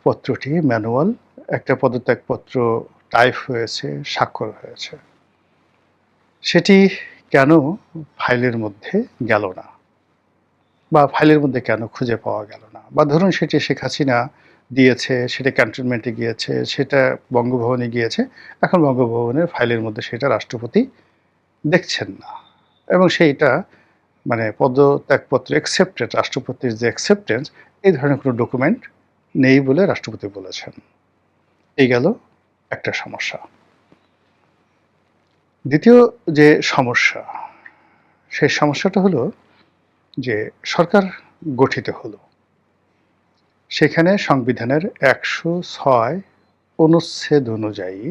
পত্রটি manual, একটা পদত্যাগপত্র type হয়েছে, স্বাক্ষর হয়েছে। সেটি কেন ফাইলের মধ্যে গেল না, বা ফাইলের মধ্যে কেন খুঁজে পাওয়া গেল না, বা ধরুন সেটি শেখ হাসিনা দিয়েছে, সেটা ক্যান্টনমেন্টে গিয়েছে, সেটা বঙ্গভবনে গিয়েছে, এখন বঙ্গভবনের ফাইলের মধ্যে সেটা রাষ্ট্রপতি দেখছেন না, এবং সেইটা মানে পদত্যাগপত্র অ্যাকসেপ্টেড, রাষ্ট্রপতির যে অ্যাকসেপ্টেন্স, এই ধরনের কোনো ডকুমেন্ট নেই বলে রাষ্ট্রপতি বলেছেন। এই গেল একটা সমস্যা। দ্বিতীয় যে সমস্যা, সেই সমস্যাটা হলো যে সরকার গঠিত হলো, সেখানে সংবিধানের ১০৬ অনুচ্ছেদ অনুযায়ী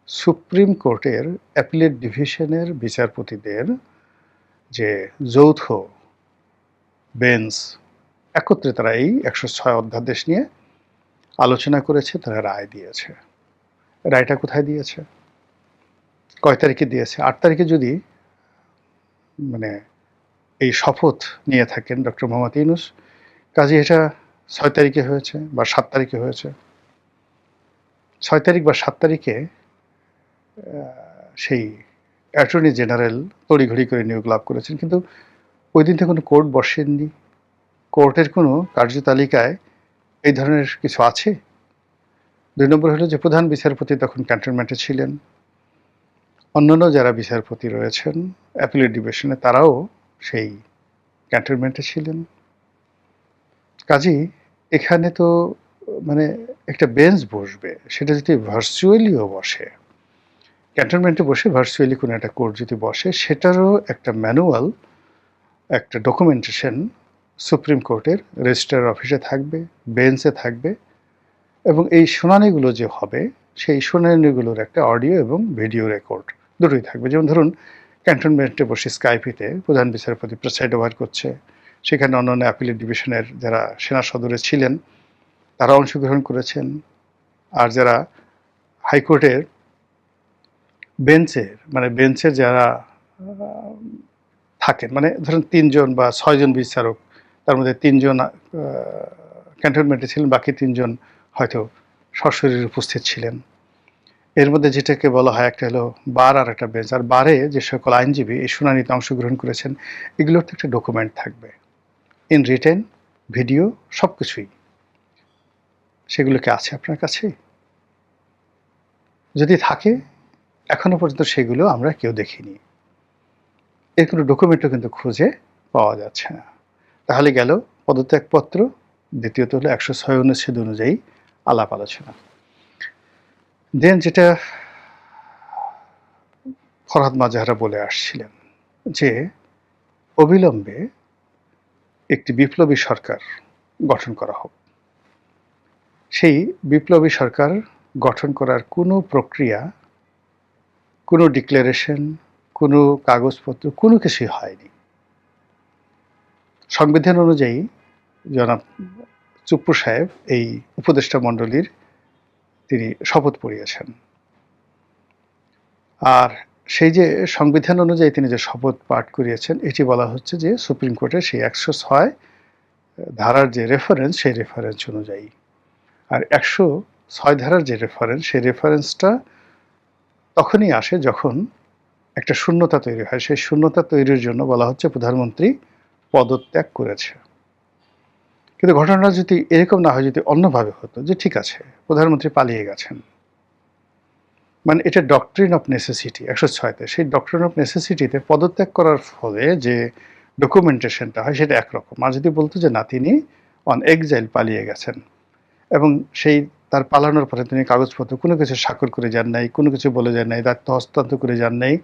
সুপ্রিম কোর্টের অ্যাপিলেট ডিভিশনের বিচারপতিদের যে যৌথ বেঞ্চ, একত্রে তারা এই ১০৬ অধ্যাদেশ নিয়ে আলোচনা করেছে, তারা রায় দিয়েছে। রায়টা কোথায় দিয়েছে, কয় তারিখে দিয়েছে? ৮ তারিখে যদি মানে এই শপথ নিয়ে থাকেন ডক্টর মোহাম্মদ ইউনূস, কাজে এটা ৬ তারিখে হয়েছে বা ৭ তারিখে হয়েছে। ৬ তারিখ বা ৭ তারিখে সেই অ্যাটর্নি জেনারেল তড়িঘড়ি করে নিয়োগ লাভ করেছেন, কিন্তু ওই দিন তো কোনো কোর্ট বসেননি। কোর্টের কোনো কার্যতালিকায় এই ধরনের কিছু আছে? ২ নম্বর হলো যে প্রধান বিচারপতি তখন ক্যান্টনমেন্টে ছিলেন, অন্যান্য যারা বিচারপতি রয়েছেন অ্যাপিলেট ডিভিশনে তারাও সেই ক্যান্টনমেন্টে ছিলেন। কাজেই এখানে তো মানে একটা বেঞ্চ বসবে, সেটা যদি ভার্চুয়ালিও বসে, ক্যান্টনমেন্টে বসে ভার্চুয়ালি কোনো একটা কোর্ট যদি বসে, সেটারও একটা ম্যানুয়াল, একটা ডকুমেন্টেশন সুপ্রিম কোর্টের রেজিস্ট্রার অফিসে থাকবে, বেঞ্চে থাকবে, এবং এই শুনানিগুলো যে হবে সেই শুনানিগুলোর একটা অডিও এবং ভিডিও রেকর্ড দুটোই থাকবে। যেমন ধরুন ক্যান্টনমেন্টে বসে স্কাইপিতে প্রধান বিচারপতি প্রেসাইড ওভার করছে, সেখানে অন্যান্য অ্যাপিলেট ডিভিশনের যারা সেনা সদরে ছিলেন তারা অংশগ্রহণ করেছেন, আর যারা হাইকোর্টের বেঞ্চের যারা থাকেন, মানে ধরুন ৩ জন বা ৬ জন বিচারক, তার মধ্যে ৩ জন ক্যান্টনমেন্টে ছিলেন, বাকি ৩ জন হয়তো সশরীরে উপস্থিত ছিলেন। এর মধ্যে যেটাকে বলা হয় একটা হলো বার আর একটা বেঞ্চ, আর বারে যে সকল আইনজীবী এই শুনানিতে অংশগ্রহণ করেছেন এগুলোর তো একটা ডকুমেন্ট থাকবে, ইন রিটেন, ভিডিও, সব কিছুই। সেগুলো কি আছে আপনার কাছে? যদি থাকে, এখনো পর্যন্ত সেগুলো আমরা কেউ দেখিনি, এর কোনো ডকুমেন্টও কিন্তু খুঁজে পাওয়া যাচ্ছে না। তাহলে গেল পদত্যাগপত্র, দ্বিতীয়ত হলো ১০৬ অনুচ্ছেদ অনুযায়ী আলাপ আলোচনা। দেন যেটা ফরহাদ মাজহারা বলে আসছিলেন যে অবিলম্বে একটি বিপ্লবী সরকার গঠন করা হোক। সেই বিপ্লবী সরকার গঠন করার কোনো প্রক্রিয়া, কোনো ডিক্লারেশন, কোনো কাগজপত্র, কোনো কিছুই হয়নি। সংবিধান অনুযায়ী জনাব চুপ্পু সাহেব এই উপদেষ্টা মণ্ডলীর তিনি শপথ পড়িয়েছেন, আর সেই যে সংবিধান অনুযায়ী তিনি যে শপথ পাঠ করিয়েছেন, এটি বলা হচ্ছে যে সুপ্রিম কোর্টের সেই ১০৬ ধারার যে রেফারেন্স, সেই রেফারেন্স অনুযায়ী। আর ১০৬ ধারার যে রেফারেন্স, সেই রেফারেন্সটা তখনই আসে যখন একটা শূন্যতা তৈরি হয়। সেই শূন্যতা তৈরির জন্য বলা হচ্ছে প্রধানমন্ত্রী পদত্যাগ করেছে। কিন্তু ঘটনাটা যদি এরকম না হয়, যদি অন্যভাবে হতো যে ঠিক আছে প্রধানমন্ত্রী পালিয়ে গেছেন, মানে এটা ডক্ট্রিন অফ নেসেসিটি ১০৬তে, সেই ডক্ট্রিন অফ নেসেসিটিতে পদত্যাগ করার ফলে যে ডকুমেন্টেশনটা হয় সেটা একরকম। আর যদি বলতো যে না, তিনি অন এক্সাইল পালিয়ে গেছেন, এবং সেই তার পালানোর পরে তিনি কাগজপত্র কোনো কিছু স্বাক্ষর করে যান নাই, কোনো কিছু বলে যান নাই, দায়িত্ব হস্তান্তর করে যান নাই,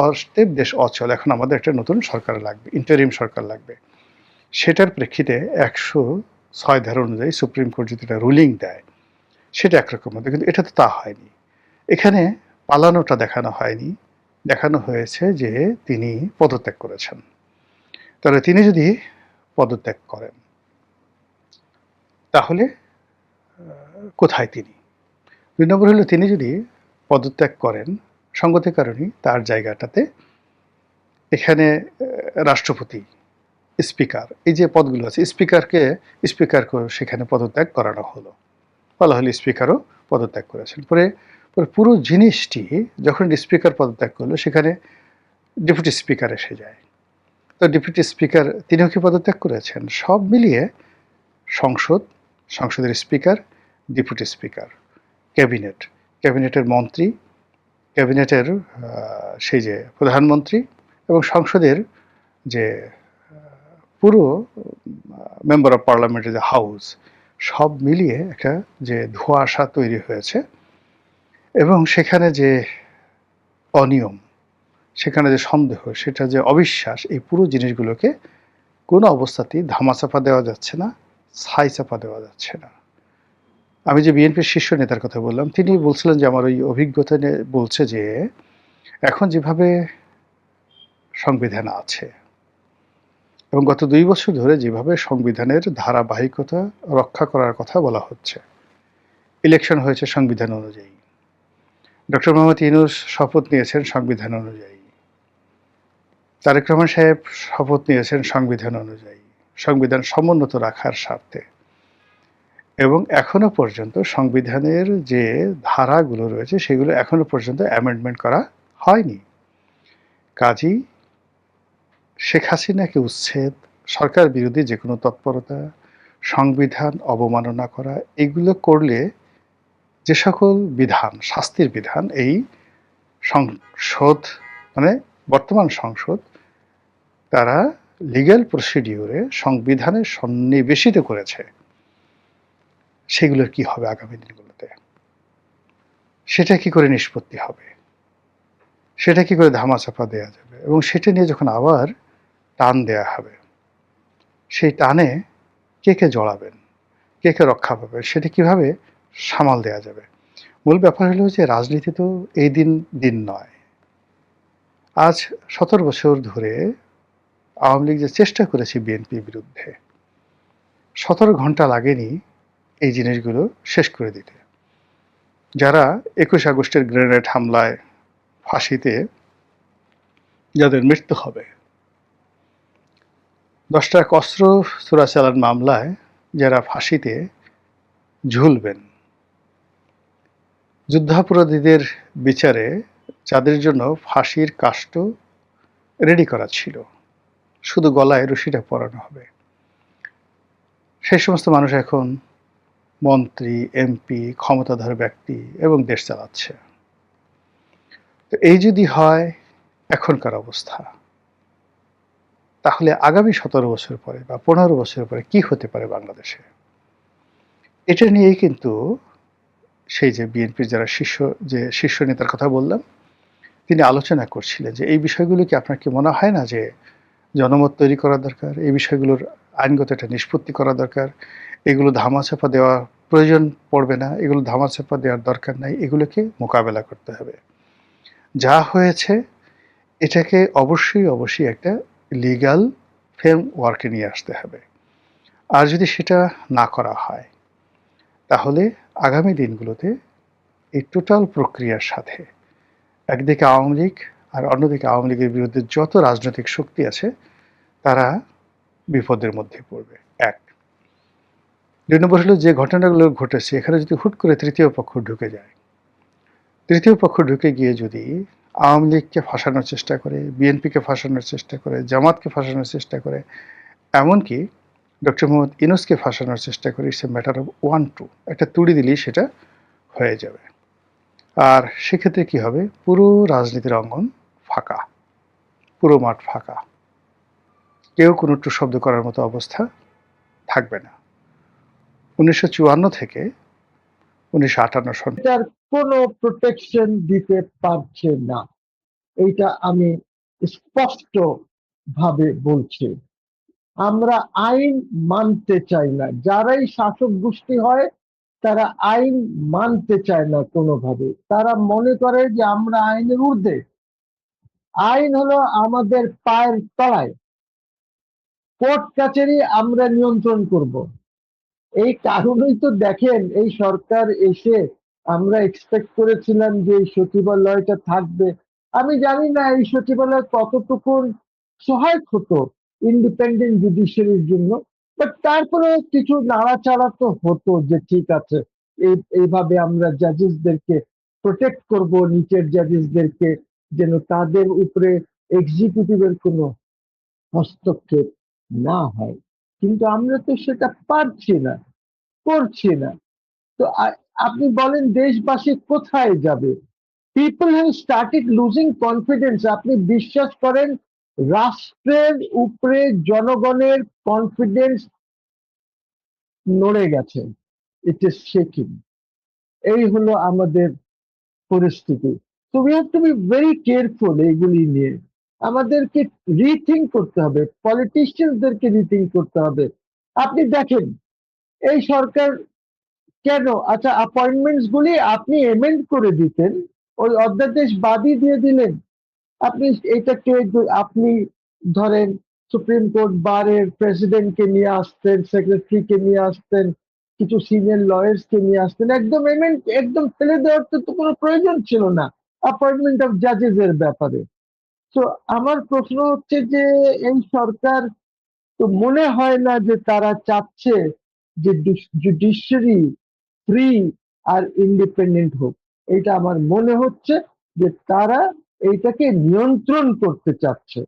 অস্টেপ দেশ অচল, এখন আমাদের একটা নতুন সরকার লাগবে, ইন্টারিম সরকার লাগবে, সেটার প্রেক্ষিতে ১০৬ ধারা অনুযায়ী সুপ্রিম কোর্ট যদি একটা রুলিং দেয়, সেটা একরকম হতো। কিন্তু এটা তো তা হয়নি। এখানে পালানোটা দেখানো হয়নি, দেখানো হয়েছে যে তিনি পদত্যাগ করেছেন। তাহলে তিনি যদি পদত্যাগ করেন, তাহলে কোথায় তিনি? ২ নম্বর হলো তিনি যদি পদত্যাগ করেন, সঙ্গত কারণেই তার জায়গাটাতে এখানে রাষ্ট্রপতি, স্পিকার, এই যে পদগুলো আছে, স্পিকারকে সেখানে পদত্যাগ করানো হলো। বলা হলে স্পিকারও পদত্যাগ করেছেন। পরে পরে পুরো জিনিসটি যখন স্পিকার পদত্যাগ করলো সেখানে ডেপুটি স্পিকার এসে যায়। তো ডেপুটি স্পিকার তিনিও কি পদত্যাগ করেছেন? সব মিলিয়ে সংসদ, সংসদের স্পিকার, ডেপুটি স্পিকার, ক্যাবিনেট, ক্যাবিনেটের মন্ত্রী, ক্যাবিনেটের সেই যে প্রধানমন্ত্রী এবং সংসদের যে পুরো মেম্বার অফ পার্লামেন্টের যে হাউস, সব মিলিয়ে একটা যে ধোঁয়াশা তৈরি হয়েছে এবং সেখানে যে অনিয়ম, সেখানে যে সন্দেহ, সেটা যে অবিশ্বাস, এই পুরো জিনিসগুলোকে কোনো অবস্থাতেই ধামাচাপা দেওয়া যাচ্ছে না, ছাই চাপা দেওয়া যাচ্ছে না। আমি যে বিএনপির শীর্ষ নেতার কথা বললাম, তিনি বলছিলেন যে আমার ওই অভিজ্ঞতা নিয়ে বলছে যে এখন যেভাবে সংবিধান আছে এবং গত ২ বছর ধরে যেভাবে সংবিধানের ধারাবাহিকতা রক্ষা করার কথা বলা হচ্ছে, ইলেকশন হয়েছে সংবিধান অনুযায়ী, ডক্টর মোহাম্মদ ইউনূস শপথ নিয়েছেন সংবিধান অনুযায়ী, তারেক রহমান সাহেব শপথ নিয়েছেন সংবিধান অনুযায়ী, সংবিধান সমুন্নত রাখার স্বার্থে, এবং এখনো পর্যন্ত সংবিধানের যে ধারাগুলো রয়েছে সেগুলো এখনো পর্যন্ত অ্যামেন্ডমেন্ট করা হয়নি। কাজেই শেখ হাসিনাকে উচ্ছেদ, সরকার বিরোধী যে কোনো তৎপরতা, সংবিধান অবমাননা করা, এগুলো করলে যে সকল বিধান, শাস্তির বিধান এই সংসদ, মানে বর্তমান সংসদ, তারা লিগ্যাল প্রসিডিউরে সংবিধানে সন্নিবেশিত করেছে, সেগুলোর কি হবে আগামী দিনগুলোতে? সেটা কি করে নিষ্পত্তি হবে? সেটা কি করে ধামাচাপা দেওয়া যাবে? এবং সেটা নিয়ে যখন আবার টান দেয়া হবে, সেই টানে কে কে জড়াবেন, কে কে রক্ষা পাবে, সেটা কিভাবে সামাল দেয়া যাবে? মূল ব্যাপার হলো যে রাজনীতি তো এই দিন নয়। আজ ১৭ বছর ধরে আওয়ামী লীগ যে চেষ্টা করেছে বিএনপির বিরুদ্ধে, ১৭ ঘন্টা লাগেনি এই জিনিসগুলো শেষ করে দিতে। যারা ২১ আগস্টের গ্রেনেড হামলায় ফাঁসিতে যাদের মৃত্যু হবে, ১০টা অস্ত্র চোরাচালান মামলায় যারা ফাঁসিতে ঝুলবেন, যুদ্ধাপরাধীদের বিচারে যাদের জন্য ফাঁসির কাষ্ঠ রেডি করা ছিল, শুধু গলায় রশিটা পরানো হবে, সেই সমস্ত মানুষ এখন মন্ত্রী, এমপি, ক্ষমতাধর ব্যক্তি এবং দেশ চালাচ্ছে। তো এই যদি হয় এখনকার অবস্থা, তাহলে আগামী ১৭ বছর পরে বা ১৫ বছর পরে কি হতে পারে বাংলাদেশে? এটা নিয়েই কিন্তু সেই যে বিএনপির যারা শীর্ষ নেতার কথা বললাম, তিনি আলোচনা করছিলেন যে এই বিষয়গুলো কি আপনার কি মনে হয় না যে জনমত তৈরি করা দরকার, এই বিষয়গুলোর আইনগত একটা নিষ্পত্তি করা দরকার, এগুলো ধামাচাপা দেওয়া প্রয়োজন পড়বে না, এগুলো ধামাচাপা দেওয়ার দরকার নাই, এগুলোকে মোকাবেলা করতে হবে। যা হয়েছে এটাকে অবশ্যই একটা লিগ্যাল ফ্রেমওয়ার্কে নিয়ে আসতে হবে। আর যদি সেটা না করা হয়, তাহলে আগামী দিনগুলোতে এই টোটাল প্রক্রিয়ার সাথে একদিকে আওয়ামী লীগ আর অন্যদিকে আওয়ামী লীগের বিরুদ্ধে যত রাজনৈতিক শক্তি আছে তারা বিপদের মধ্যে পড়বে। ১ ২ নম্বর হলো যে ঘটনাগুলো ঘটেছে এখানে যদি হুট করে তৃতীয় পক্ষ ঢুকে যায়, তৃতীয় পক্ষ ঢুকে গিয়ে যদি আওয়ামী লীগকে ফাঁসানোর চেষ্টা করে, বিএনপিকে ফাঁসানোর চেষ্টা করে, জামাতকে ফাঁসানোর চেষ্টা করে, এমনকি ডক্টর মোহাম্মদ ইউনূসকে ফাঁসানোর চেষ্টা করে, ইটস এ ম্যাটার অফ 1-2, একটা তুড়ি দিলেই সেটা হয়ে যাবে। আর সেক্ষেত্রে কি হবে? পুরো রাজনীতির অঙ্গন ফাঁকা, পুরো মাঠ ফাঁকা, কেউ কোনো একটু শব্দ করার মতো অবস্থা থাকবে না। ১৯৫৪ থেকে ১৯৫৮ সন এটার কোনো প্রোটেকশন দিতে পারছে না, এইটা আমি স্পষ্ট ভাবে বলছি। আমরা আইন মানতে চাই না, যারাই শাসক গোষ্ঠী হয় তারা আইন মানতে চায় না কোনোভাবে। তারা মনে করে যে আমরা আইনের ঊর্ধ্বে, আইন হলো আমাদের পায়ের তলায়, কোর্ট কাছারি আমরা নিয়ন্ত্রণ করব। এই কারণেই তো দেখেন এই সরকার এসে আমরা এক্সপেক্ট করেছিলাম যে এই সচিবালয়টা থাকবে। আমি জানি না এই সচিবালয় কতটুকু সহায়ক হতো ইন্ডিপেন্ডেন্ট জুডিশিয়ারির জন্য, বাট তারপরে কিছু নাড়াচাড়া তো হতো যে ঠিক আছে এইভাবে আমরা জাজেসদেরকে প্রোটেক্ট করব, নিচের জাজেসদেরকে, যেন তাদের উপরে এক্সিকিউটিভের কোনো হস্তক্ষেপ না হয়। কিন্তু আমরা তো সেটা পারছি না, করছি না। তো আপনি বলেন দেশবাসী কোথায় যাবে? People have started losing confidence. আপনি বিশ্বাস করেন রাষ্ট্রের উপরে জনগণের কনফিডেন্স নড়ে গেছে, ইট ইজ শেকিং। এই হলো আমাদের পরিস্থিতি। তো we have to be very careful এইগুলি নিয়ে। আমাদেরকে রিথিঙ্ক করতে হবে, পলিটিশিয়ানদেরকে রিথিঙ্ক করতে হবে। আপনি দেখেন এই সরকার কেন, আচ্ছা অ্যাপয়েন্টমেন্টস গুলি আপনি এমেন্ড করে দিতেন, ওই অধ্যাদেশ বাদই দিয়ে দিলেন। আপনি এটাকে আপনি ধরেন সুপ্রিম কোর্ট বারের প্রেসিডেন্টকে নিয়ে আসতেন, সেক্রেটারিকে নিয়ে আসতেন, কিছু সিনিয়র লয়ার্সকে নিয়ে আসতেন, একদম এমেন্ড একদম ফেলে দেওয়ার তো কোনো প্রয়োজন ছিল না অ্যাপয়েন্টমেন্ট অফ জাজেস এর ব্যাপারে। তো আমার প্রশ্ন হচ্ছে যে এই সরকার তো মনে হয় না যে তারা চাচ্ছে যে জুডিশিয়ারি ফ্রি আর ইন্ডিপেন্ডেন্ট হোক। এটা আমার মনে হচ্ছে যে তারা এইটাকে নিয়ন্ত্রণ করতে চাচ্ছে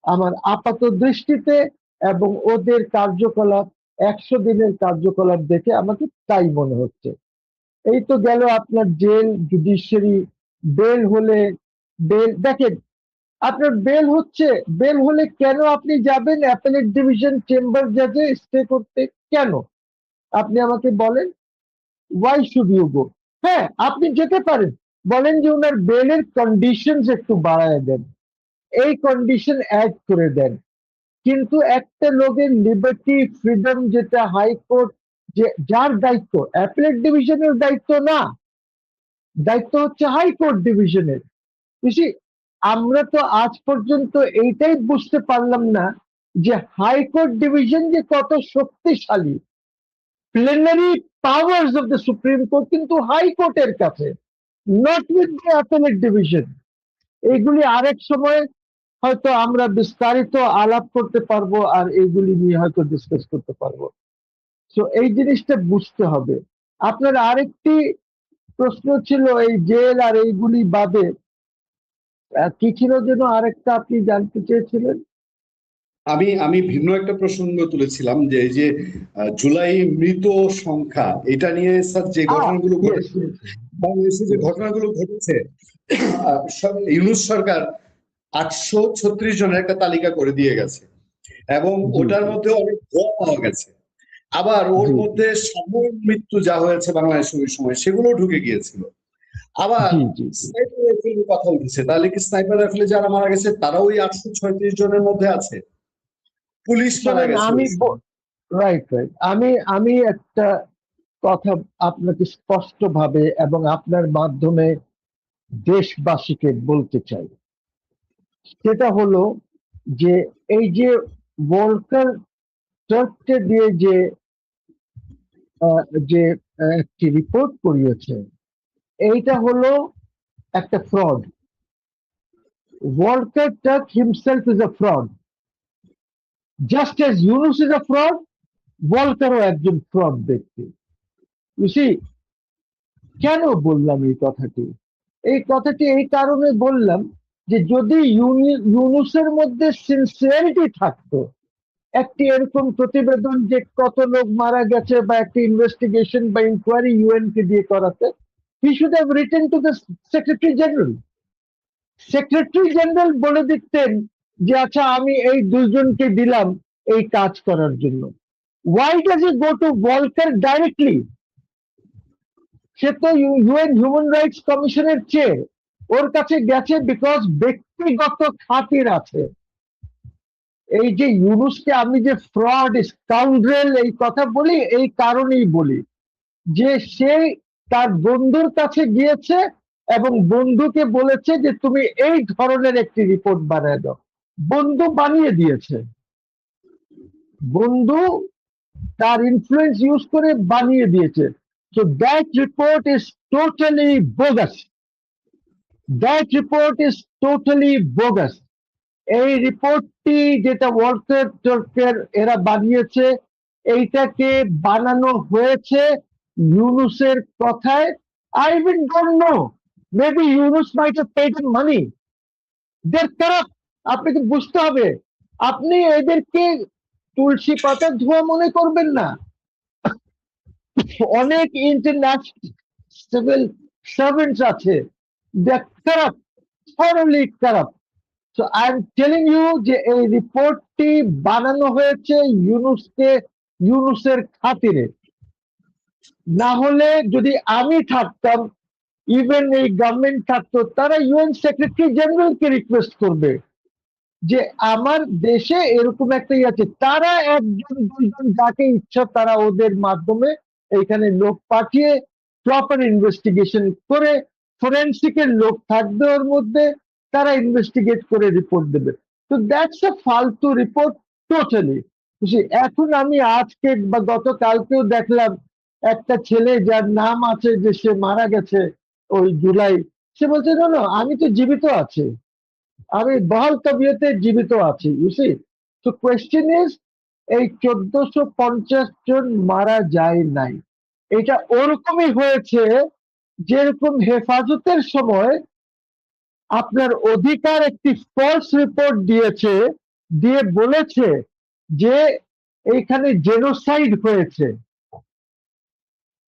আমার আপাত দৃষ্টিতে, এবং ওদের কার্যকলাপ 100 দিনের কার্যকলাপ দেখে আমাকে তাই মনে হচ্ছে। এই তো গেল আপনার জেল, জুডিশিয়ারি, বেল হলে, বেল দেখেন আপনার বেল হচ্ছে, বেল হলে কেন আপনি যাবেন অ্যাপেলেট ডিভিশন চেম্বার জাজে স্টে করতে? কেন আপনি আমাকে বলেন, ওয়াই শুড ইউ গো? হ্যাঁ আপনি যেতে পারেন, বলেন যে ওনার বেলের কন্ডিশনস একটু বাড়ায় দেন, এই কন্ডিশন অ্যাড করে দেন। কিন্তু একটা লোকের লিবার্টি ফ্রিডম যেটা হাইকোর্ট, যে যার দায়িত্ব, অ্যাপেলেট ডিভিশনের দায়িত্ব না, দায়িত্ব হচ্ছে হাইকোর্ট ডিভিশনের। বুঝি, আমরা তো আজ পর্যন্ত এইটাই বুঝতে পারলাম না যে হাইকোর্ট ডিভিশন যে কত শক্তিশালী। Plenary powers of the supreme court কিন্তু হাইকোর্টের কাছে, not with the appellate division. এইগুলি আরেক সময় হয়তো আমরা বিস্তারিত আলাপ করতে পারবো, আর এইগুলি নিয়ে হয়তো ডিসকাস করতে পারবো। তো এই জিনিসটা বুঝতে হবে। আপনার আরেকটি প্রশ্ন ছিল এই জেল আর এইগুলি বাদে, কি ছিল যেন আরেকটা আপনি জানতে চেয়েছিলেন? আমি আমি ভিন্ন একটা প্রসঙ্গ তুলেছিলাম যে এই যে জুলাই মৃত সংখ্যা, এটা নিয়ে স্যার যে ঘটনাগুলো ঘটেছে, বাংলাদেশে যে ঘটনাগুলো ঘটেছে, ইউনূস সরকার 836 জনের একটা তালিকা করে দিয়ে গেছে, এবং ওটার মধ্যে অনেক ভুয়া পাওয়া গেছে। আবার ওর মধ্যে সাধারণ মৃত্যু যা হয়েছে বাংলাদেশে ওই সময়, সেগুলো ঢুকে গিয়েছিল। আবার স্নাইপার রাইফেলের কথা উঠেছে, তাহলে কি স্নাইপার রাইফেলে যারা মারা গেছে তারা ওই 836 জনের মধ্যে আছে? পুলিশ মারা গেছে। আমি রাইট রাইট আমি একটা কথা আপনাকে স্পষ্ট ভাবে এবং আপনার মাধ্যমে দেশবাসীকে বলতে চাই। সেটা হলো যে এই যে ভলকার টার্ককে দিয়ে যে একটি রিপোর্ট করিয়েছে, এইটা হলো একটা fraud. Volker Turk himself is a fraud, just as Yunus is a fraud, ভলকারও একজন ফ্রড ব্যক্তি। বুঝি কেন বললাম এই কথাটি? এই কথাটি এই কারণে বললাম যে যদি ইউনুসের মধ্যে সিনসিয়ারিটি থাকতো, একটি এরকম প্রতিবেদন যে কত লোক মারা গেছে বা একটি ইনভেস্টিগেশন বা ইনকোয়ারি ইউএন কে দিয়ে করাতে, he should have written to the secretary general. Secretary general বলে দিতেন যে আচ্ছা আমি এই দুইজনকে দিলাম এই কাজ করার জন্য। Why does he go to Volker directly? সে তো ইউএন হিউম্যান রাইটস কমিশনের চেয়ে ওর কাছে গেছে বিকজ ব্যক্তিগত খাতির আছে। এই যে ইউনুসকে আমি যে ফ্রড স্কাউন্ড্রেল এই কথা বলি, এই কারণেই বলি যে সে তার বন্ধুর কাছে গিয়েছে এবং বন্ধুকে বলেছে যে তুমি এই ধরনের একটি রিপোর্ট বানিয়ে দাও। বন্ধু বানিয়ে দিয়েছে, বন্ধু তার ইনফ্লুয়েন্স ইউজ করে বানিয়ে দিয়েছে। So that report is totally bogus. That report is totally bogus. এই রিপোর্টটি যেটা ওয়ালকার টার্কের এরা বানিয়েছে, এইটাকে বানানো হয়েছে ইউনুসের কথায়, I even don't know, maybe Yunus might have paid him money. They're corrupt. আপনাকে বুঝতে হবে, আপনি এদেরকে তুলসী পাতা ধোয়া মনে করবেন না। অনেক ইন্টারন্যাশনাল সিভিল সার্ভেন্টস আছে, they're corrupt, thoroughly corrupt. So I'm telling you যে এই রিপোর্টটি বানানো হয়েছে ইউনুসের খাতিরে। না হলে যদি আমি থাকতাম, ইভেন এই গভর্নমেন্ট থাকতো, তারা ইউএন সেক্রেটারি জেনারেলকে রিকোয়েস্ট করবে যে আমার দেশে এরকম একটা আছে, তারা একজন দুইজন যাকে ইচ্ছা তারা ওদের মাধ্যমে এখানে লোক পাঠিয়ে প্রপার ইনভেস্টিগেশন করে, ফরেন্সিকের লোক থাকবে ওর মধ্যে, তারা ইনভেস্টিগেট করে রিপোর্ট দেবে। তো দ্যাটস এ ফালতু রিপোর্ট টোটালি। এখন আমি আজকে বা গতকালকেও দেখলাম একটা ছেলে যার নাম আছে যে সে মারা গেছে ওই জুলাই, সে বলছে না না আমি তো জীবিত আছি, আমি বহাল তবিয়তে জীবিত আছি। ইউসি, তো কোয়েশ্চেন ইজ, এই 1450 জন মারা যায় নাই, এটা ওরকমই হয়েছে যেরকম হেফাজতের সময় আপনার অধিকার একটি ফলস রিপোর্ট দিয়েছে, দিয়ে বলেছে যে এইখানে জেনোসাইড হয়েছে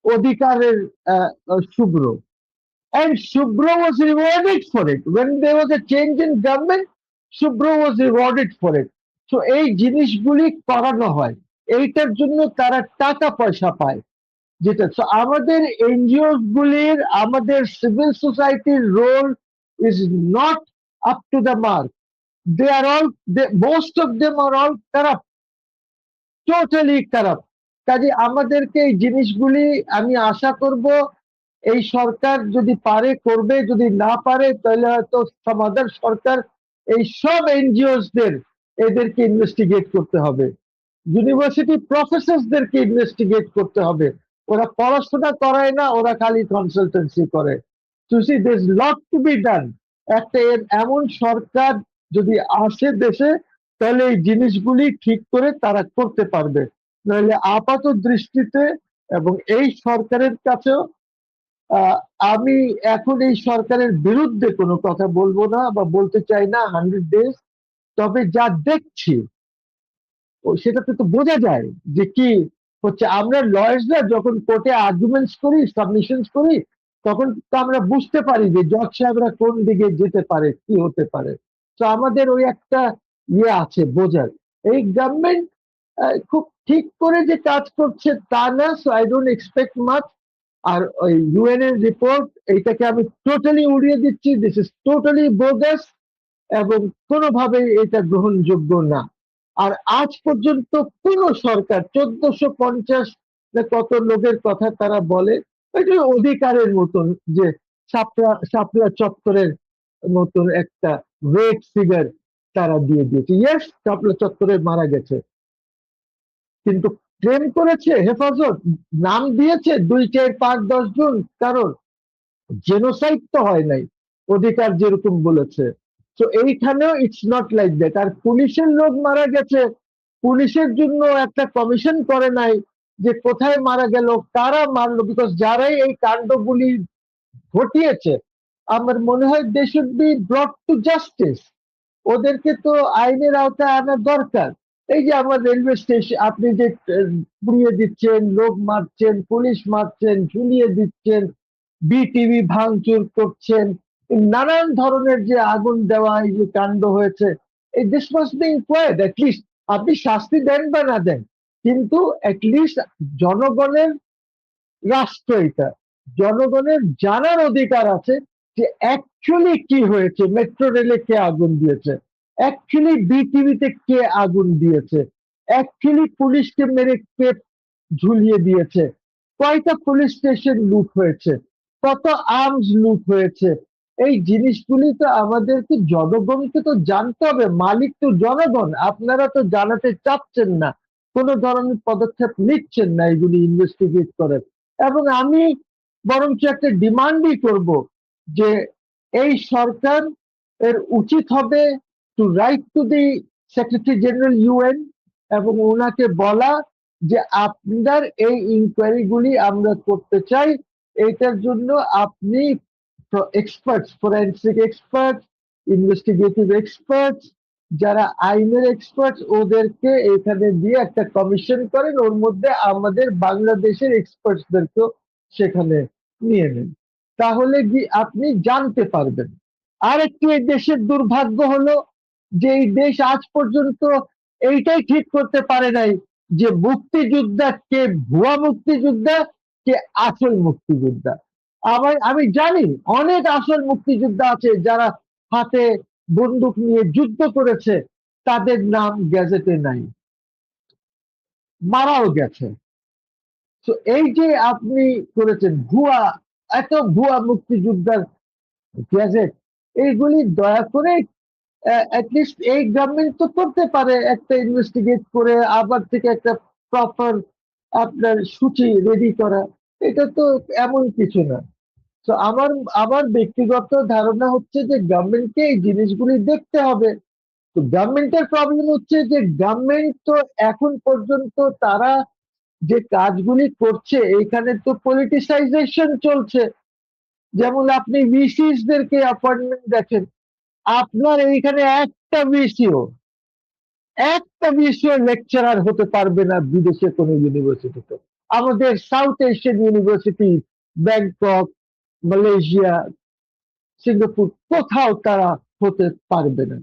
অধিকারের শুভ্র, and Subro was rewarded for it. When there was a change in government, Subro was rewarded for it. So এই জিনিসগুলি করানো হয়, এইটার জন্য তারা টাকা পয়সা পায়। যেটা so আমাদের এনজিও গুলির, আমাদের সিভিল সোসাইটির role is not up to the mark. They are all, most of them are all corrupt, totally corrupt. কাজে আমাদেরকে এই জিনিসগুলি, আমি আশা করব এই সরকার যদি পারে করবে, যদি না পারে তাহলে হয়তো সমাধান সরকার এই সব এনজিওসদের এদেরকে ইনভেস্টিগেট করতে হবে, ইউনিভার্সিটি প্রফেসরদেরকে ইনভেস্টিগেট করতে হবে। ওরা পড়াশোনা করায় না, ওরা খালি কনসালটেন্সি করে। To see this lot to be done. একটা এমন সরকার যদি আসে দেশে, তাহলে এই জিনিসগুলি ঠিক করে তারা করতে পারবে। নাহলে আপাত দৃষ্টিতে এবং এই সরকারের কাছেও আমি এখন এই সরকারের বিরুদ্ধে কোনো কথা বলবো না বা বলতে চাই না 100 ডেজ, তবে যা দেখছি সেটাতে তো বোঝা যায় যে কি হচ্ছে। আমরা লয়ার্সরা যখন কোর্টে আর্গুমেন্টস করি, সাবমিশনস করি, তখন তো আমরা বুঝতে পারি যে জজ সাহেবরা কোন দিকে যেতে পারে, কি হতে পারে। তো আমাদের ওই একটা ইয়ে আছে বোঝার। এই গভর্নমেন্ট খুব ঠিক করে যে কাজ করছে তা না, so I don't expect much. আর ওই ইউএন এর রিপোর্ট, এইটাকে আমি টোটালি উড়িয়ে দিচ্ছি, দিস ইজ টোটালি বোগাস এবং কোনোভাবেই এটা গ্রহণযোগ্য না। আর আজ পর্যন্ত কোন সরকার 1450 কত লোকের কথা তারা বলে, এটা অধিকারের মতন যে শাপলা চত্বরের মতন একটা রেট ফিগার তারা দিয়ে দিয়েছে। ইয়েস, শাপলা চত্বরে মারা গেছে, কিন্তু ক্লেম করেছে হেফাজত, নাম দিয়েছে 2, 4, 5, 10 জন, কারণ জেনোসাইড তো হয় নাই অধিকার যেরকম বলেছে। তো এইখানেও ইটস নট লাইক দ্যাট। আর পুলিশের লোক মারা গেছে, পুলিশের জন্য একটা কমিশন করে নাই যে কোথায় মারা গেল, কারা মারলো, বিকজ যারাই এই কাণ্ডগুলি ঘটিয়েছে আমার মনে হয় they should be brought to justice. ওদেরকে তো আইনের আওতায় আনা দরকার। এই যে আমার রেলওয়ে স্টেশন আপনি যে পুড়িয়ে দিচ্ছেন, লোক মারছেন, পুলিশ মারছেন, ঝুলিয়ে দিচ্ছেন, বিটিভি ভাঙচুর করছেন, নানান ধরনের যে আগুন দেওয়া এই যে কাণ্ড হয়েছে, এই দিস মাস্ট বি ইনকোয়ার্ড। অ্যাটলিস্ট আপনি শাস্তি দেন বা না দেন, কিন্তু অ্যাটলিস্ট জনগণের রাষ্ট্র, এটা জনগণের জানার অধিকার আছে যে অ্যাকচুয়ালি কি হয়েছে, মেট্রো রেলে কে আগুন দিয়েছে, অ্যাকচুয়ালি বিটিভিতে কে আগুন দিয়েছে, অ্যাকচুয়ালি পুলিশকে মেরে কে ঝুলিয়ে দিয়েছে, কয়টা পুলিশ স্টেশন লুট হয়েছে, কত আর্মস লুট হয়েছে। এই জিনিসগুলি তো আমাদেরকে জনগণকে তো জানতে হবে, মালিক তো জনগণ। আপনারা তো জানাতে চাচ্ছেন না, কোনো ধরনের পদক্ষেপ নিচ্ছেন না এগুলি ইনভেস্টিগেট করে। এবং আমি বরঞ্চ একটা ডিমান্ডই করব যে এই সরকার এর উচিত হবে to write to the secretary general UN এবং ওনাকে বলা যে আপনার এই ইনকোয়ারি গুলি আমরা করতে চাই, এটার জন্য আপনি experts, forensic experts, investigative experts, যারা আইনের এক্সপার্টস, ওদেরকে এখানে দিয়ে একটা কমিশন করেন, ওর মধ্যে আমাদের বাংলাদেশের এক্সপার্টসদেরকেও সেখানে নিয়ে নেন। তাহলে কি আপনি জানতে পারবেন। আর একটু এই দেশের দুর্ভাগ্য হলো যে এই দেশ আজ পর্যন্ত এইটাই ঠিক করতে পারে নাই যে মুক্তিযোদ্ধা কে ভুয়া মুক্তিযোদ্ধা, কে আসল মুক্তিযোদ্ধা। আমি জানি অনেক আসল মুক্তিযোদ্ধা আছে যারা হাতে বন্দুক নিয়ে যুদ্ধ করেছে, তাদের নাম গ্যাজেটে নাই, মারাও গেছে। তো এই যে আপনি করেছেন ভুয়া, এত ভুয়া মুক্তিযোদ্ধার গ্যাজেট, এইগুলি দয়া করে অ্যাটলিস্ট এই গভর্নমেন্ট তো করতে পারে, একটা ইনভেস্টিগেট করে আবার থেকে একটা প্রপার আপনার সূচি রেডি করা। এটা তো এমন কিছু না। তো আমার আমার ব্যক্তিগত ধারণা হচ্ছে যে গভর্নমেন্টকে এই জিনিসগুলি দেখতে হবে। তো গভর্নমেন্টের প্রবলেম হচ্ছে যে গভর্নমেন্ট তো এখন পর্যন্ত তারা যে কাজগুলি করছে এখানে তো পলিটিসাইজেশন চলছে। যেমন আপনি ভিসিস দেরকে অ্যাপয়েন্টমেন্ট দেখেন, আপনার এইখানে একটা বিষয় লেকচারার হতে পারবে না বিদেশে কোনো ইউনিভার্সিটিতে। আমাদের south Asian university, Bangkok, Malaysia, Singapore, কোথাও তারা হতে পারবে না।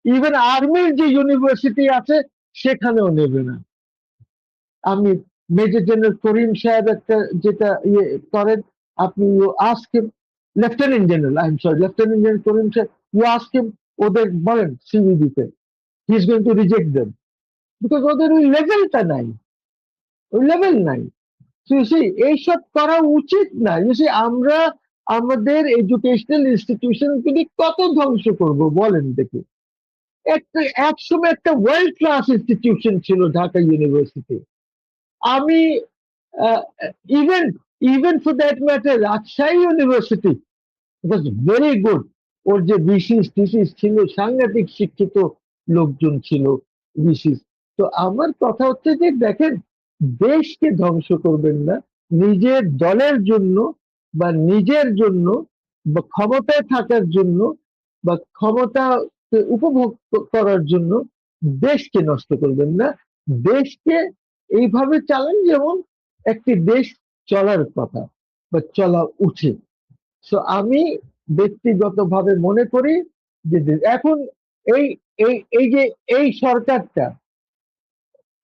ইভেন আর্মির যে ইউনিভার্সিটি আছে সেখানেও নেবে না। আমি মেজর জেনারেল করিম সাহেব একটা যেটা ইয়ে করেন, আপনি ask him, lieutenant general, I am sorry, lieutenant general Karim Saheb, you ask him, ওদের বলেন সিভি দিতে, he is going to reject them, because ওদের ওই লেভেলটা নাই, ওই লেভেল নাই। এইসব করা উচিত না। আমরা আমাদের এডুকেশনাল ইনস্টিটিউশন গুলি কত ধ্বংস করব বলেন দেখি। একসময় একটা ওয়ার্ল্ড ক্লাস ইনস্টিটিউশন ছিল ঢাকা ইউনিভার্সিটি। আমি even even for that matter Rajshahi university was very good. ওর যে বিসিস টিসিস ছিল, সাংঘাতিক শিক্ষিত লোকজন ছিল বিসিস। তো আমার কথা হচ্ছে যে দেখেন, দেশকে ধ্বংস করবেন না নিজের দলের জন্য বা নিজের জন্য বা ক্ষমতায় থাকার জন্য বা ক্ষমতা উপভোগ করার জন্য। দেশকে নষ্ট করবেন না, দেশকে এইভাবে চালান যেমন একটি দেশ চলার কথা বা চলা উচিত। সো আমি ব্যক্তিগতভাবে মনে করি যে এখন এই এই এই যে এই সরকারটা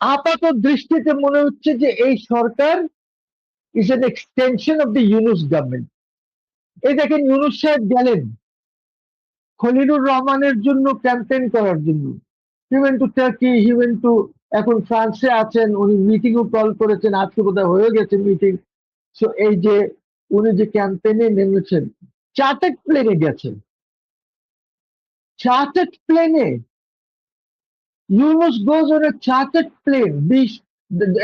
আপাত দৃষ্টিতে মনে হচ্ছে যে এই সরকার is an extension of the Yunus government. এই দেখেন ইউনুস সাহেব গেলেন খলিলুর রহমানের জন্য ক্যাম্পেইন করার জন্য, he went to turkey, he went to, এখন ফ্রান্সে আছেন, উনি মিটিংও কল করেছেন, আজকে বোধহয় হয়ে গেছে মিটিং। সো এই যে উনি যে ক্যাম্পেইনে নেমেছেন, চার্টার্ড প্লেনে গেছেন, চার্টার্ড প্লেনে, Yunus goes on a chartered plane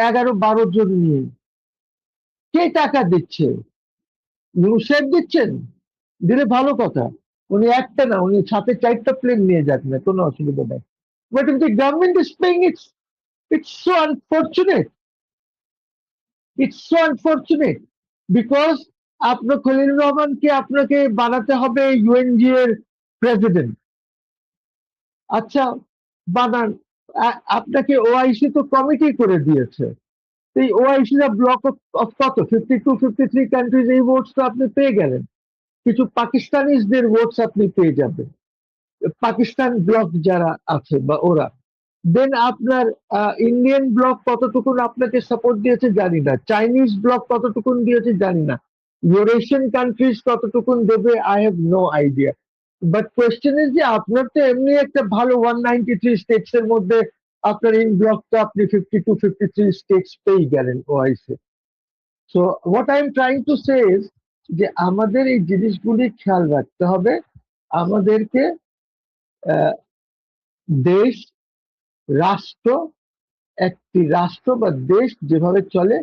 11-12 জন নিয়ে। কে টাকা দিচ্ছে? ইউনুস সাহেব দিচ্ছেন? দিলে ভালো কথা, উনি একটা না, উনি সাথে 4টা প্লেন নিয়ে যাক না, কোনো অসুবিধা নেই। But if the government is paying, it's so unfortunate. It's so unfortunate because আপনার খলিলুর রহমানকে আপনাকে বানাতে হবে ইউএনজি এর প্রেসিডেন্ট। আচ্ছা বানান, আপনাকে ওআইসি তো কমিটি করে দিয়েছে। এই ওআইসি রা ব্লক অফ কত 52-53 কান্ট্রিজ, এই ভোটস তো আপনি পেয়ে গেলেন। কিছু পাকিস্তানিজদের ভোটস আপনি পেয়ে যাবেন, পাকিস্তান ব্লক যারা আছে বা ওরা। দেন আপনার ইন্ডিয়ান ব্লক কতটুকুন আপনাকে সাপোর্ট দিয়েছে জানি না, চাইনিজ ব্লক কতটুকুন দিয়েছে জানি না, ইউরেশিয়ান কান্ট্রিজ কতটুকুন দেবে I have no idea. But question is যে আপনার তো এমনি একটা ভালো 193 স্টেটস এর মধ্যে আপনার ইন ব্লকটা আপনি 52-53 স্টেটস পেয়ে গেলেন OIC. So what I am trying to say is যে আমাদের এই জিনিসগুলি খেয়াল রাখতে হবে। আমাদেরকে দেশ, রাষ্ট্র, একটি রাষ্ট্র বা দেশ যেভাবে চলে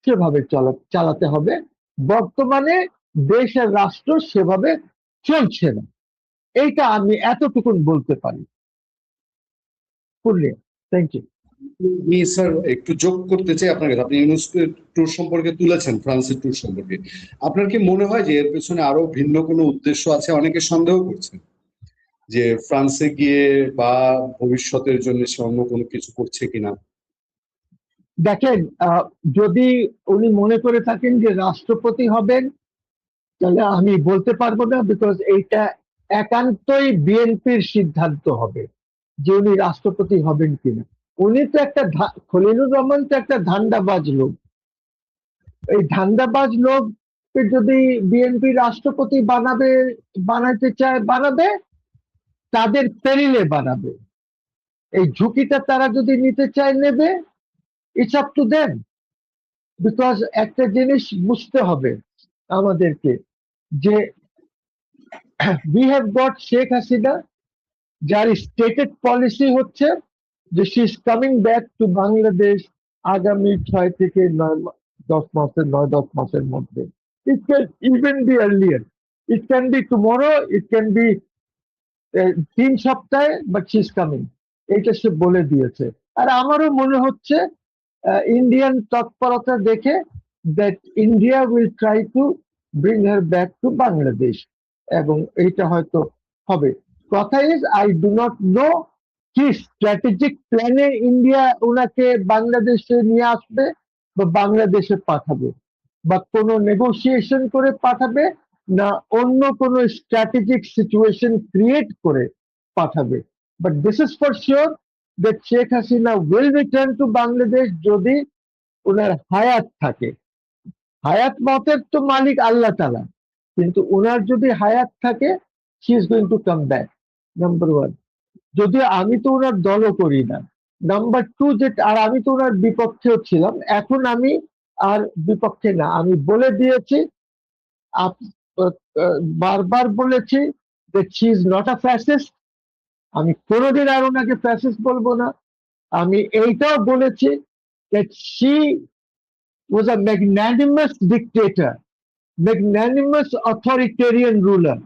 সেভাবে চালাতে হবে। বর্তমানে দেশ আর রাষ্ট্র সেভাবে চলছে না, এইটা আমি এতটুকুন বলতে পারি। Purnia, thank you. আমি স্যার একটু যোগ করতে চাই আপনার কাছে। আপনি ইউনুস ট্যুর সম্পর্কে তুলেছেন, ফ্রান্সের ট্যুর সম্পর্কে। আপনার কি মনে হয় যে এর পেছনে আরো ভিন্ন কোনো উদ্দেশ্য আছে? অনেকে সন্দেহ করছেন যে ফ্রান্সে গিয়ে বা ভবিষ্যতের জন্য সে অন্য কোনো কিছু করছে কিনা। দেখেন, যদি উনি মনে করে থাকেন যে রাষ্ট্রপতি হবেন, তাহলে আমি বলতে পারবো না, বিকজ এইটা একান্তই বিএনপির সিদ্ধান্ত হবে যে উনি রাষ্ট্রপতি হবেন কিনা। উনি তো একটা খলিলুর রহমান তো একটা ধান্দাবাজ লোক। এই ধান্দাবাজ লোককে যদি বিএনপি রাষ্ট্রপতি বানাতে চায় বানাবে, তাদের পেরিলে বানাবে। এই ঝুঁকিটা তারা যদি নিতে চায় নেবে, it's up to them. Because একটা জিনিস বুঝতে হবে আমাদেরকে, যে we have got Sheikh Hasina, যার স্টেটেড পলিসি হচ্ছে যে she is coming back to Bangladesh আগামী 6 থেকে 9-10 মাসের মধ্যে। It can even be earlier, it can be tomorrow, it can be 3 সপ্তাহে, বাট শি ইজ কামিং। এইটা সে বলে দিয়েছে। আর আমারও মনে হচ্ছে ইন্ডিয়ান তৎপরতা দেখে that India will try to bring her back to Bangladesh, এবং এইটা হয়তো হবে। কথা is, I do not know কি স্ট্র্যাটেজিক প্ল্যানে ইন্ডিয়া ওনাকে বাংলাদেশে নিয়ে আসবে বা বাংলাদেশে পাঠাবে, বা কোনো নেগোসিয়েশন করে পাঠাবে, না অন্য কোনো স্ট্র্যাটেজিক সিচুয়েশন ক্রিয়েট করে পাঠাবে। But this is for sure that Sheikh Hasina will return to Bangladesh যদি ওনার হায়াত থাকে। হায়াত মতের তো মালিক আল্লাহ তাআলা, কিন্তু ওনার যদি হায়াত থাকে, she is going to come back, number 1। যদিও আমি তো ওনার দলও করি না। নাম্বার 2, যেটা, আর আমি তো ওনার বিপক্ষেও ছিলাম, এখন আমি আর বিপক্ষে না। আমি বলে দিয়েছি, বারবার বলেছি যে she is not a fascist. আমি কোনোদিন আর ওনাকে ফ্যাসিস্ট বলবো না। আমি এইটাও বলেছি that she was a magnanimous dictator, magnanimous authoritarian ruler,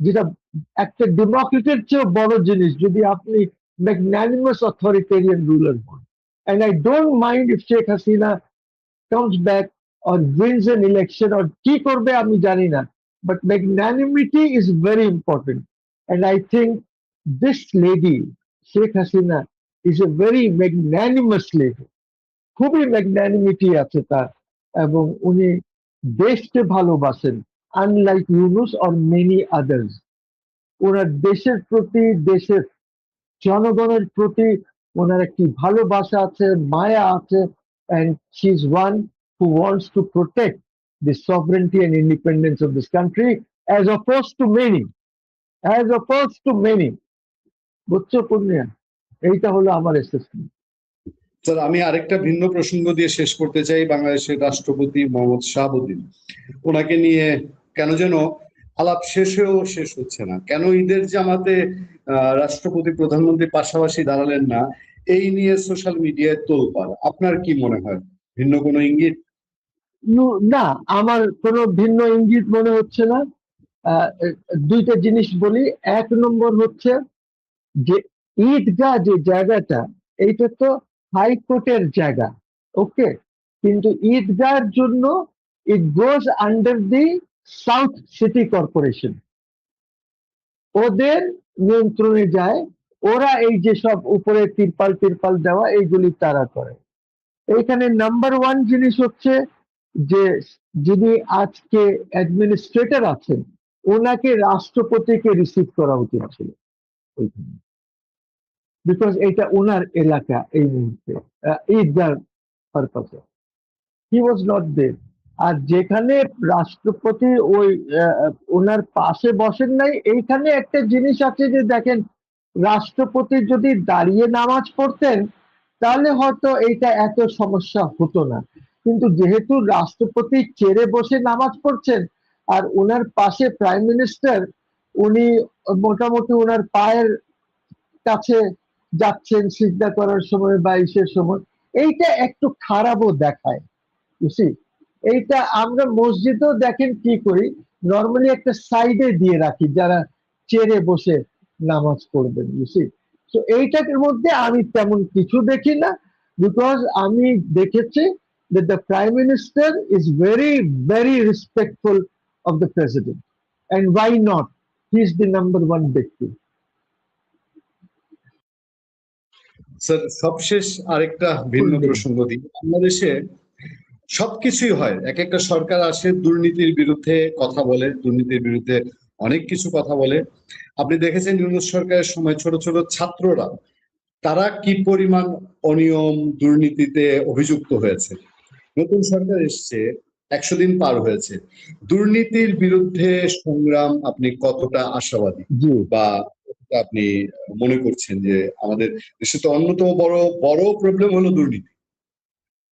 যেটা একটা ডেমোক্রেটের চেয়ে বড় জিনিস যদি আপনি magnanimous authoritarian ruler হন। And I don't mind if Sheikh Hasina comes back or wins an election or কি করবে আমি জানি না, but magnanimity is very important. And I think this lady, Sheikh Hasina, is a very magnanimous lady. খুবই ম্যাগনানিমিটি আছে তার, এবং উনি দেশকে ভালোবাসেন, unlike Yunus or many others. ওনার দেশের প্রতি, দেশের জনগণের প্রতি ওনার একটি ভালোবাসা আছে, মায়া আছে, and she is one who wants to protect the sovereignty and independence of this country as opposed to many, as opposed to many। বুঝছো পূর্ণিয়া? এইটা হলো আমার অ্যাসেসমেন্ট। স্যার, আমি আরেকটা ভিন্ন প্রসঙ্গ দিয়ে শেষ করতে চাই। বাংলাদেশের রাষ্ট্রপতি মোহাম্মদ শাহাবুদ্দিন, ওনাকে নিয়ে কেন যেন আলাপ শেষ হচ্ছে না। কেন ঈদের জামাতে রাষ্ট্রপতি প্রধানমন্ত্রী পাশাপাশি দাঁড়ালেন না, এই নিয়ে সোশ্যাল মিডিয়ায় তোলপাড়। আপনার কি মনে হয়, ভিন্ন কোনো ইঙ্গিত? না, আমার কোনো ভিন্ন ইঙ্গিত মনে হচ্ছে না। দুইটা জিনিস বলি। 1 নম্বর হচ্ছে যে ঈদগাহ যে জায়গাটা, এইটা তো হাইকোর্টের জায়গা, ওকে, কিন্তু ঈদগাহের জন্য it goes under the south city corporation, ওদের নিয়ন্ত্রণে যায়। ওরা এই যে সব উপরে তিরপাল দেওয়া, এইগুলি তারা করে। এইখানে নাম্বার 1 জিনিস হচ্ছে যে যিনি আজকে অ্যাডমিনিস্ট্রেটর আছেন, ওনাকে রাষ্ট্রপতিকে রিসিভ করা উচিত ছিল ওইখানে, বিকজ এটা ওনার এলাকা এই মুহূর্তে ঈদগাহ পারপাসে। হি ওয়াজ নট দেয়ার। আর যেখানে রাষ্ট্রপতি ওই ওনার পাশে বসেন নাই, এইখানে একটা জিনিস আছে যে দেখেন, রাষ্ট্রপতি যদি দাঁড়িয়ে নামাজ পড়তেন তাহলে হয়তো এইটা এত সমস্যা হতো না। কিন্তু যেহেতু রাষ্ট্রপতি চেয়ারে বসে নামাজ পড়ছেন আর ওনার পাশে প্রাইম মিনিস্টার, উনি মোটামুটি ওনার পায়ের কাছে যাচ্ছেন সিজদা করার সময় বা ইসের সময়, এইটা একটু খারাপও দেখায়। বুঝছি, এইটা আমরা মসজিদেও দেখেন কি করি, নর্মালি একটা সাইডে দিয়ে রাখি যারা চেয়ারে বসে নামাজ পড়বেন। বুঝছি, তো এইটার মধ্যে আমি তেমন কিছু দেখি না। বিকজ আমি দেখেছি that the prime minister is very respectful of the president, and why not? He is the number one victim. Sir সবশেষ আরেকটা ভিন্ন প্রসঙ্গ দিই। বাংলাদেশে সবকিছুই হয়, এক একটা সরকার আসে দুর্নীতির বিরুদ্ধে কথা বলে, দুর্নীতির বিরুদ্ধে অনেক কিছু কথা বলে। আপনি দেখেছেন ইউনূস সরকারের সময় ছোট ছোট ছাত্ররা তারা কি পরিমাণ অনিয়ম দুর্নীতিতে অভিযুক্ত হয়েছে। নতুন সরকার এসছে, 100 দিন পার হয়েছে, দুর্নীতির বিরুদ্ধে সংগ্রাম আপনি কতটা আশাবাদী বা আপনি মনে করছেন যে আমাদের দেশে তো অন্যতম বড় বড় প্রবলেম হলো দুর্নীতি,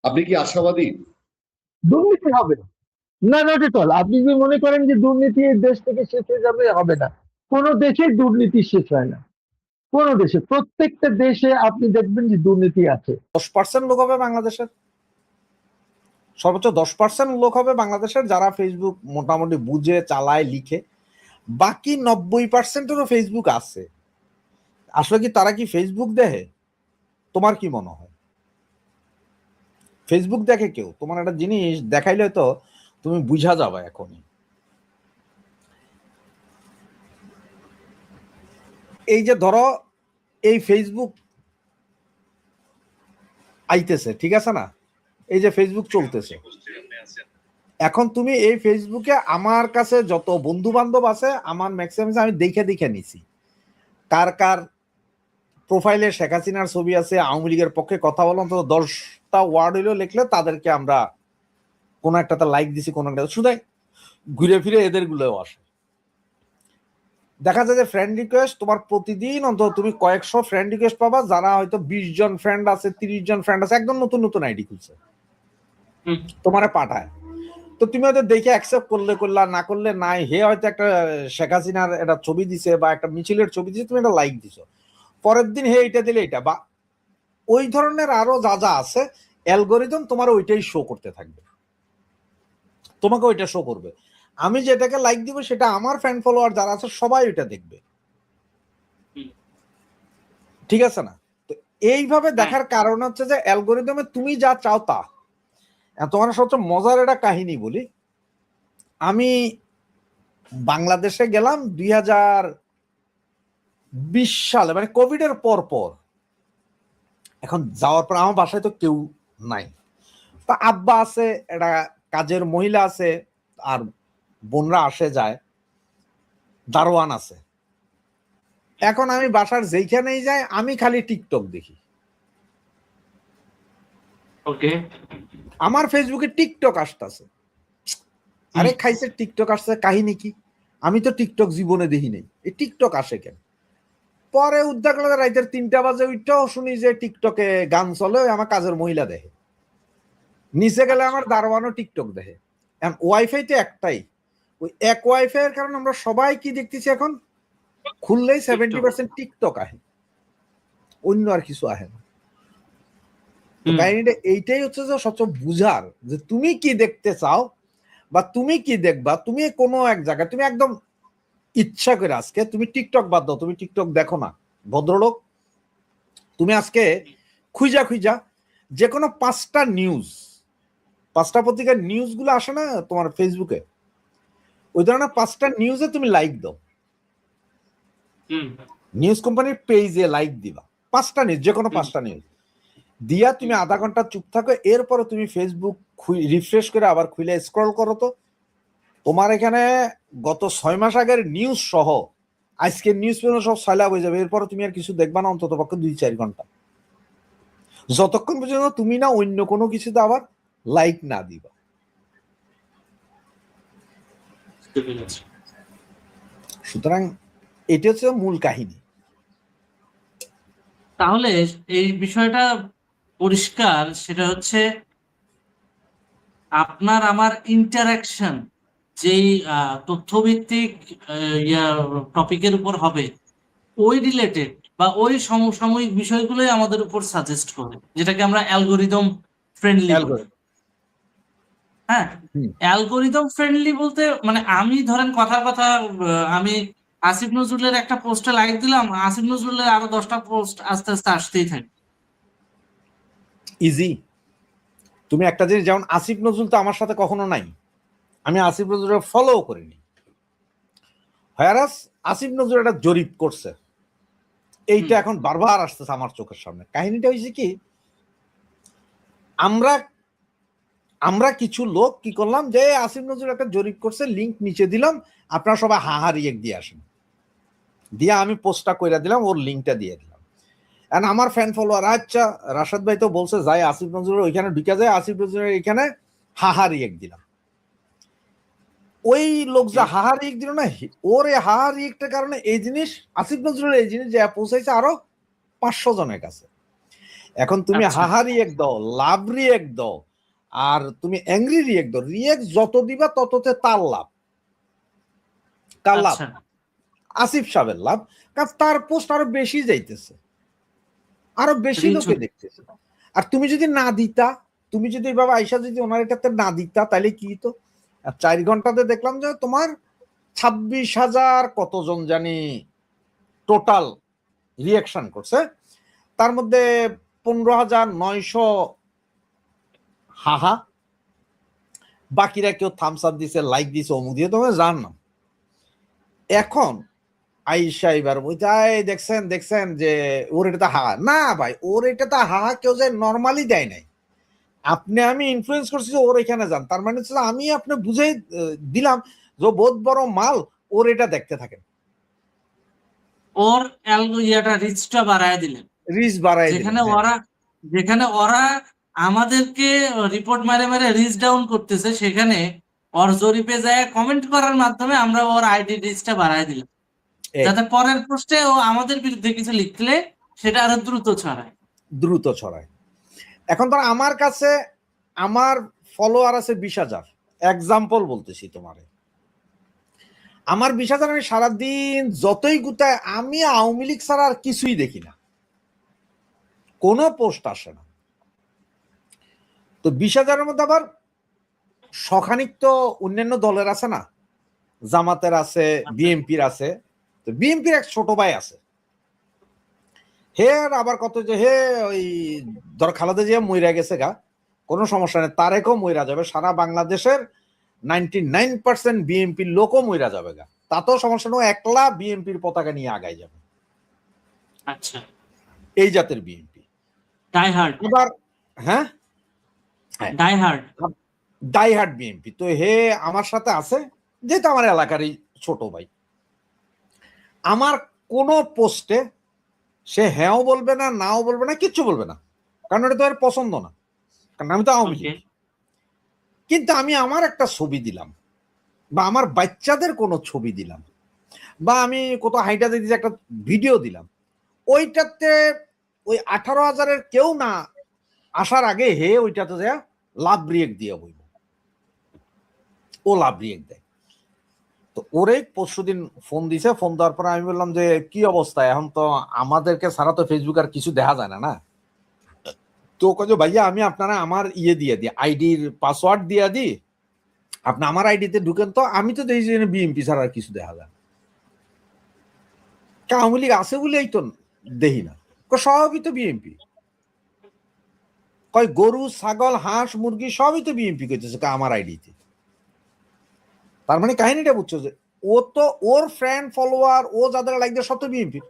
আপনি কি আশাবাদী? দুর্নীতি হবে না, নট এট অল। আপনি যদি মনে করেন যে দুর্নীতি এই দেশ থেকে শেষ হয়ে যাবে, হবে না। কোনো দেশেই দুর্নীতি শেষ হয় না, কোনো দেশে, প্রত্যেকটা দেশে আপনি দেখবেন যে দুর্নীতি আছে। 10% লোক হবে বাংলাদেশের, সর্বোচ্চ 10% লোক হবে বাংলাদেশের যারা ফেসবুক মোটামুটি বুঝে, চালায়, লিখে। বাকি 90%-এরও ফেসবুক আছে। আসলে কি তারা কি ফেসবুক দেখে? তোমার কি মনে হয় ফেসবুক দেখে কেউ? তোমার একটা জিনিস দেখাইলে তো তুমি বুঝা যাবে এখনই। এই যে ধরো এই ফেসবুক আইতেছে, ঠিক আছে না, এই যে ফেসবুক চলতেছে এখন, তুমি এই ফেসবুকে আমার কাছে যত বন্ধু বান্ধব আছে আমার ম্যাক্সিমাম আমি দেখে দেখে নিছি কার কার প্রোফাইলে শেখ হাসিনার ছবি আছে, আওয়ামী লীগের পক্ষে কথা বলো, অন্তত 10টা ওয়ার্ড হইলেও লিখলে তাদেরকে আমরা কোনো একটাতে লাইক দিছি, কোনো একটা শুধু ঘুরে ফিরে এদের গুলোও আসে। দেখা যায় যে ফ্রেন্ড রিকোয়েস্ট তোমার প্রতিদিন অন্তত তুমি কয়েকশো ফ্রেন্ড রিকোয়েস্ট পাবা, যারা হয়তো 20 জন ফ্রেন্ড আছে, 30 জন ফ্রেন্ড আছে, একদম নতুন নতুন আইডি খুলছে, তোমারে পাঠায়। তো তুমি হয়তো দেখে অ্যাকসেপ্ট করলে করলা, না করলে নাই। হে হয়তো একটা শেখ হাসিনার একটা ছবি দিছে বা একটা মিছিলের ছবি দিছে, তুমি একটা লাইক দিছো, পরের দিন হে এটা দিলে এটা, বা ওই ধরনের আরো যা যা আছে অ্যালগোরিদম তোমার ওইটাই শো করতে থাকবে, তোমাকে ওইটা শো করবে। আমি যেটাকে লাইক দিব সেটা আমার ফ্যান ফলোয়ার যারা আছে সবাই ওইটা দেখবে, ঠিক আছে না? তো এইভাবে দেখার কারণ হচ্ছে যে অ্যালগোরিদমে তুমি যা চাও তা। তোমার সবচেয়ে মজার একটা কাহিনী বলি। আমি বাংলাদেশে গেলাম 2020 সালে, মানে কোভিড এর পর পর। এখন যাওয়ার পর আমার বাসায় তো কেউ নাই, তা আব্বা আছে, একটা কাজের মহিলা আছে, আর বোনরা আসে যায়, দারোয়ান আছে। এখন আমি বাসার যেইখানেই যাই আমি খালি টিকটক দেখি। ওকে, আমার ফেসবুকে টিকটক আসতেছে। আরে খাইছে টিকটক আসছে, কাহিনী কি? আমি তো টিকটক জীবনে দেখি নাই, এই টিকটক আসে কেন? পরে উদ্ধার করলে রাতের 3টা বাজে ওইটাও শুনি যে টিকটকে গান চলে, আমার কাজের মহিলা দেখে। নিচে গেলে আমার দারোয়ানও টিকটক দেখে। ওয়াইফাই তো একটাই, ওই এক ওয়াইফাই এর কারণে আমরা সবাই কি দেখতেছি এখন, খুললেই 70% টিকটক আহে, অন্য আর কিছু আহে না। কাহিনীটা এইটাই হচ্ছে যে সবচেয়ে বুঝার, যে তুমি কি দেখতে চাও বা তুমি কি দেখবা। তুমি কোনো এক জায়গায় তুমি একদম ইচ্ছা করে আজকে তুমি টিকটক বাদ দাও, তুমি টিকটক দেখো না ভদ্রলোক, তুমি আজকে খুঁজা খুঁজা যে কোনো 5টা নিউজ, 5টা পত্রিকার নিউজ গুলো আসে না তোমার ফেসবুকে, ওই ধরনের 5টা নিউজে তুমি লাইক দাও, নিউজ কোম্পানির পেজে লাইক দিবা 5টা নিউজ, যে কোনো 5টা নিউজ দিয়া তুমি আধা ঘন্টা চুপ থাকো। এরপরে তুমি ফেসবুক রিফ্রেশ করে আবার খুলে স্ক্রল করো, তো তোমার এখানে গত 6 মাস আগের নিউজ সহ আজকের নিউজ পর্যন্ত সব সয়লাভ হয়ে যাবে। এরপরে তুমি আর কিছু দেখবা না অন্তত পক্ষে 2-4 ঘন্টা, যতক্ষণ পর্যন্ত তুমি না অন্য কোনো কিছুতে আবার লাইক না দিবা। সুতরাং এটা হচ্ছে মূল কাহিনী। তাহলে এই বিষয়টা পরিষ্কার, সেটা হচ্ছে আপনার আমার ইন্টারাকশন যেই তথ্যভিত্তিক টপিকের উপর হবে, ওই রিলেটেড বা ওই সমসাময়িক বিষয়গুলোই আমাদের উপর সাজেস্ট করে, যেটাকে আমরা অ্যালগোরিদম ফ্রেন্ডলি বলি। হ্যাঁ, অ্যালগোরিদম ফ্রেন্ডলি বলতে মানে আমি ধরেন কথার কথা, আমি আসিফ নজরুলের একটা পোস্টে লাইক দিলাম, আসিফ নজরুলের আরো 10টা পোস্ট আস্তে আস্তে আসতেই থাকে। ইজি। তুমি একটা জিনিস, যেমন আসিফ নজরুল তো আমার সাথে কখনো নাই, আমি আসিফ নজরুলের ফলো করিনি। হ্যারাস আসিফ নজরুল একটা জরিপ করছে, এইটা এখন বারবার আসতেছে আমার চোখের সামনে। কাহিনীটা হয়েছে কি, আমরা আমরা কিছু লোক কি করলাম, যে আসিফ নজরুল একটা জরিপ করছে, লিঙ্ক নিচে দিলাম, আপনারা সবাই হাহা রিয়েক্ট দিয়ে আসেন, দিয়ে আমি পোস্টটা কইরা দিলাম, ওর লিঙ্কটা দিয়ে দিলাম। এন্ড আমার ফ্যান ফলোয়ার, আচ্ছা রাশাদ ভাই তো বলছে যাই আসিফ নজরুল ওইখানে ঢুকে যায়, আসিফ নজরুলের এখানে হাহা রিয়েক্ট দিলাম। ওই লোক যা হাহা রিয়েক্ট দিল না, ওর এই হাহা রিয়েক্টের কারণে এই জিনিস, আসিফ নজরুলের এই জিনিস যে পৌঁছাইছে আরো 500 জনের কাছে। এখন তুমি আচ্ছা। হাহা রিয়েক্ট দাও, লাভ রিয়েক্ট দাও, আর তুমি অ্যাংরি রিয়েক্ট দাও, রিয়েক্ট যত দিবা তততে তার লাভ, কার লাভ? আচ্ছা। আসিফ সাহেবের লাভ, কারণ তার পোস্ট আরো বেশি যাইতেছে, আরো বেশি Reach লোকে হচ্ছে। দেখতেছে। আর তুমি যদি না দিতা, তুমি যদি এইভাবে আইসা যদি ওনার এটাতে না দিতা, তাহলে কি তো 4 ঘন্টাতে দেখলাম যে তোমার 26,000 কতজন জানি টোটাল রিয়াকশন করছে, তার মধ্যে 15,900 হাহা, বাকিরা কেউ থামস আপ দিছে, লাইক দিছে, অমুক দিয়ে, তোমার জানলাম। এখন আইসা এবার বুঝাই দেখছেন দেখছেন যে ওর এটা তো হাহা না ভাই, ওর এটা তো হাহা কেউ যে নর্মালি দেয় নাই, আপনি আমি ইনফ্লুয়েন্স করছি যে ওর এখানে যান, তার মানে হচ্ছে আমি আপনি বুঝাই দিলাম যে বহুত বড় মাল, ওর এটা দেখতে থাকেন, ওর ইয়াটা রিচটা বাড়ায় দিলেন, রিচ বাড়াই দিলেন। যেখানে হ্যাঁ, ওরা আমাদেরকে রিপোর্ট মেরে মেরে রিচ ডাউন করতেছে, সেখানে ওর জরিপে যায় কমেন্ট করার মাধ্যমে আমরা ওর আইডি রিচটা বাড়ায় দিলাম, এই যাতে পরের পোস্টে ও আমাদের বিরুদ্ধে কিছু লিখলে সেটা আরো দ্রুত ছড়ায়। দ্রুত ছড়ায়। এখন ধর আমার কাছে আমার ফলোয়ার আছে 20,000, এক্সাম্পল বলতেছি তোমারে, আমার 20,000, আমি সারাদিন যতই গুতায়, আমি আওয়ামী লীগ ছাড়া আর কিছুই দেখি না, কোনো পোস্ট আসে না। তো 20,000-এর মধ্যে আবার সখানিক তো অন্যান্য দলের আছে না, জামাতের আছে, বিএনপির আছে, তো বিএনপির এক ছোট ভাই আছে, হে আবার কত যে হে ওই ধর খালেদা জিয়া মইরা গেছে গা, কোনো সমস্যা নেই, তারেকও মইরা যাবে, সারা বাংলাদেশের 99% বিএনপির লোকও মইরা যাবে গা, তাতেও সমস্যা নেই, একলা বিএনপির পতাকা নিয়ে আগায় যাবে। আচ্ছা, এই জাতের বিএনপি। Die hard. এবার হ্যাঁ, ডাই হার্ড। Diehard BNP. তো হে আমার সাথে আছে, যেহেতু আমার এলাকারই ছোট ভাই, আমার কোন পোস্টে সে হ্যাঁও বলবে না, নাও বলবে না, কিচ্ছু বলবে না, কারণ এটা তো এর পছন্দ না, কারণ আমি তো আওয়ামী লীগ। কিন্তু আমি আমার একটা ছবি দিলাম, বা আমার বাচ্চাদের কোনো ছবি দিলাম, বা আমি কোথাও হাইটা দিতে একটা ভিডিও দিলাম, ওইটাতে ওই 18,000-এর কেউ না আসার আগে হে ওইটাতে যা লাভ রিয়েক্ট দিয়ে বইব, ও লাভ রিয়েক্ট দেয়। তো ওরে পরশুদিন ফোন দিছে, ফোন দেওয়ার পর আমি বললাম যে কি অবস্থা, এখন তো আমাদেরকে ছাড়া তো ফেসবুক আর কিছু দেখা যায় না না। তো কয়ে ভাইয়া আমি আপনারা আমার ইয়ে দিয়ে দিই, আইডির পাসওয়ার্ড দিয়ে দিই, আপনি আমার আইডিতে ঢুকেন, তো আমি তো দেখি যে বিএমপি ছাড়া আর কিছু দেখা যায়, আওয়ামী লীগ আছে বলেই তো দেখি না, সবই তো বিএমপি, কয় গরু ছাগল হাঁস মুরগি সবই তো বিএমপি করতেছে আমার আইডিতে। তার মানে কাহিনীটা বুঝছো যে ও তো ওর ফ্রেন্ড ফলোয়ার, ও যাদের লাইক দেয় সব তো বিএনপি,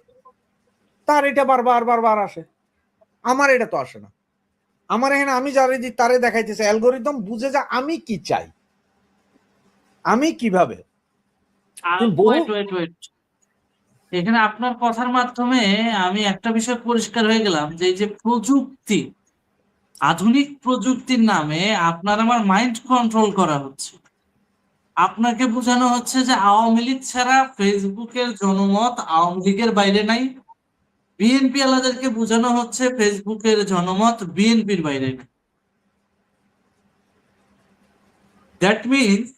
তার এটা বারবার বারবার আসে, আমার এটা তো আসে না। আমার এখানে আমি যারে দিই তারে দেখাইতেছে, অ্যালগোরিদম বুঝে যা আমি কি চাই, আমি কিভাবে। এখানে আপনার কথার মাধ্যমে আমি একটা বিষয় পরিষ্কার হয়ে গেলাম, যে এই যে প্রযুক্তি, আধুনিক প্রযুক্তির নামে আপনার আমার মাইন্ড কন্ট্রোল করা হচ্ছে। আপনাকে বোঝানো হচ্ছে যে আওয়ামী লীগ ছাড়া ফেসবুকের জনমত আওয়ামী লীগের বাইরে নাই, বিএনপি আলাদেরকে বোঝানো হচ্ছে ফেসবুকের জনমত বিএনপির বাইরে নাই। দ্যাট মিনস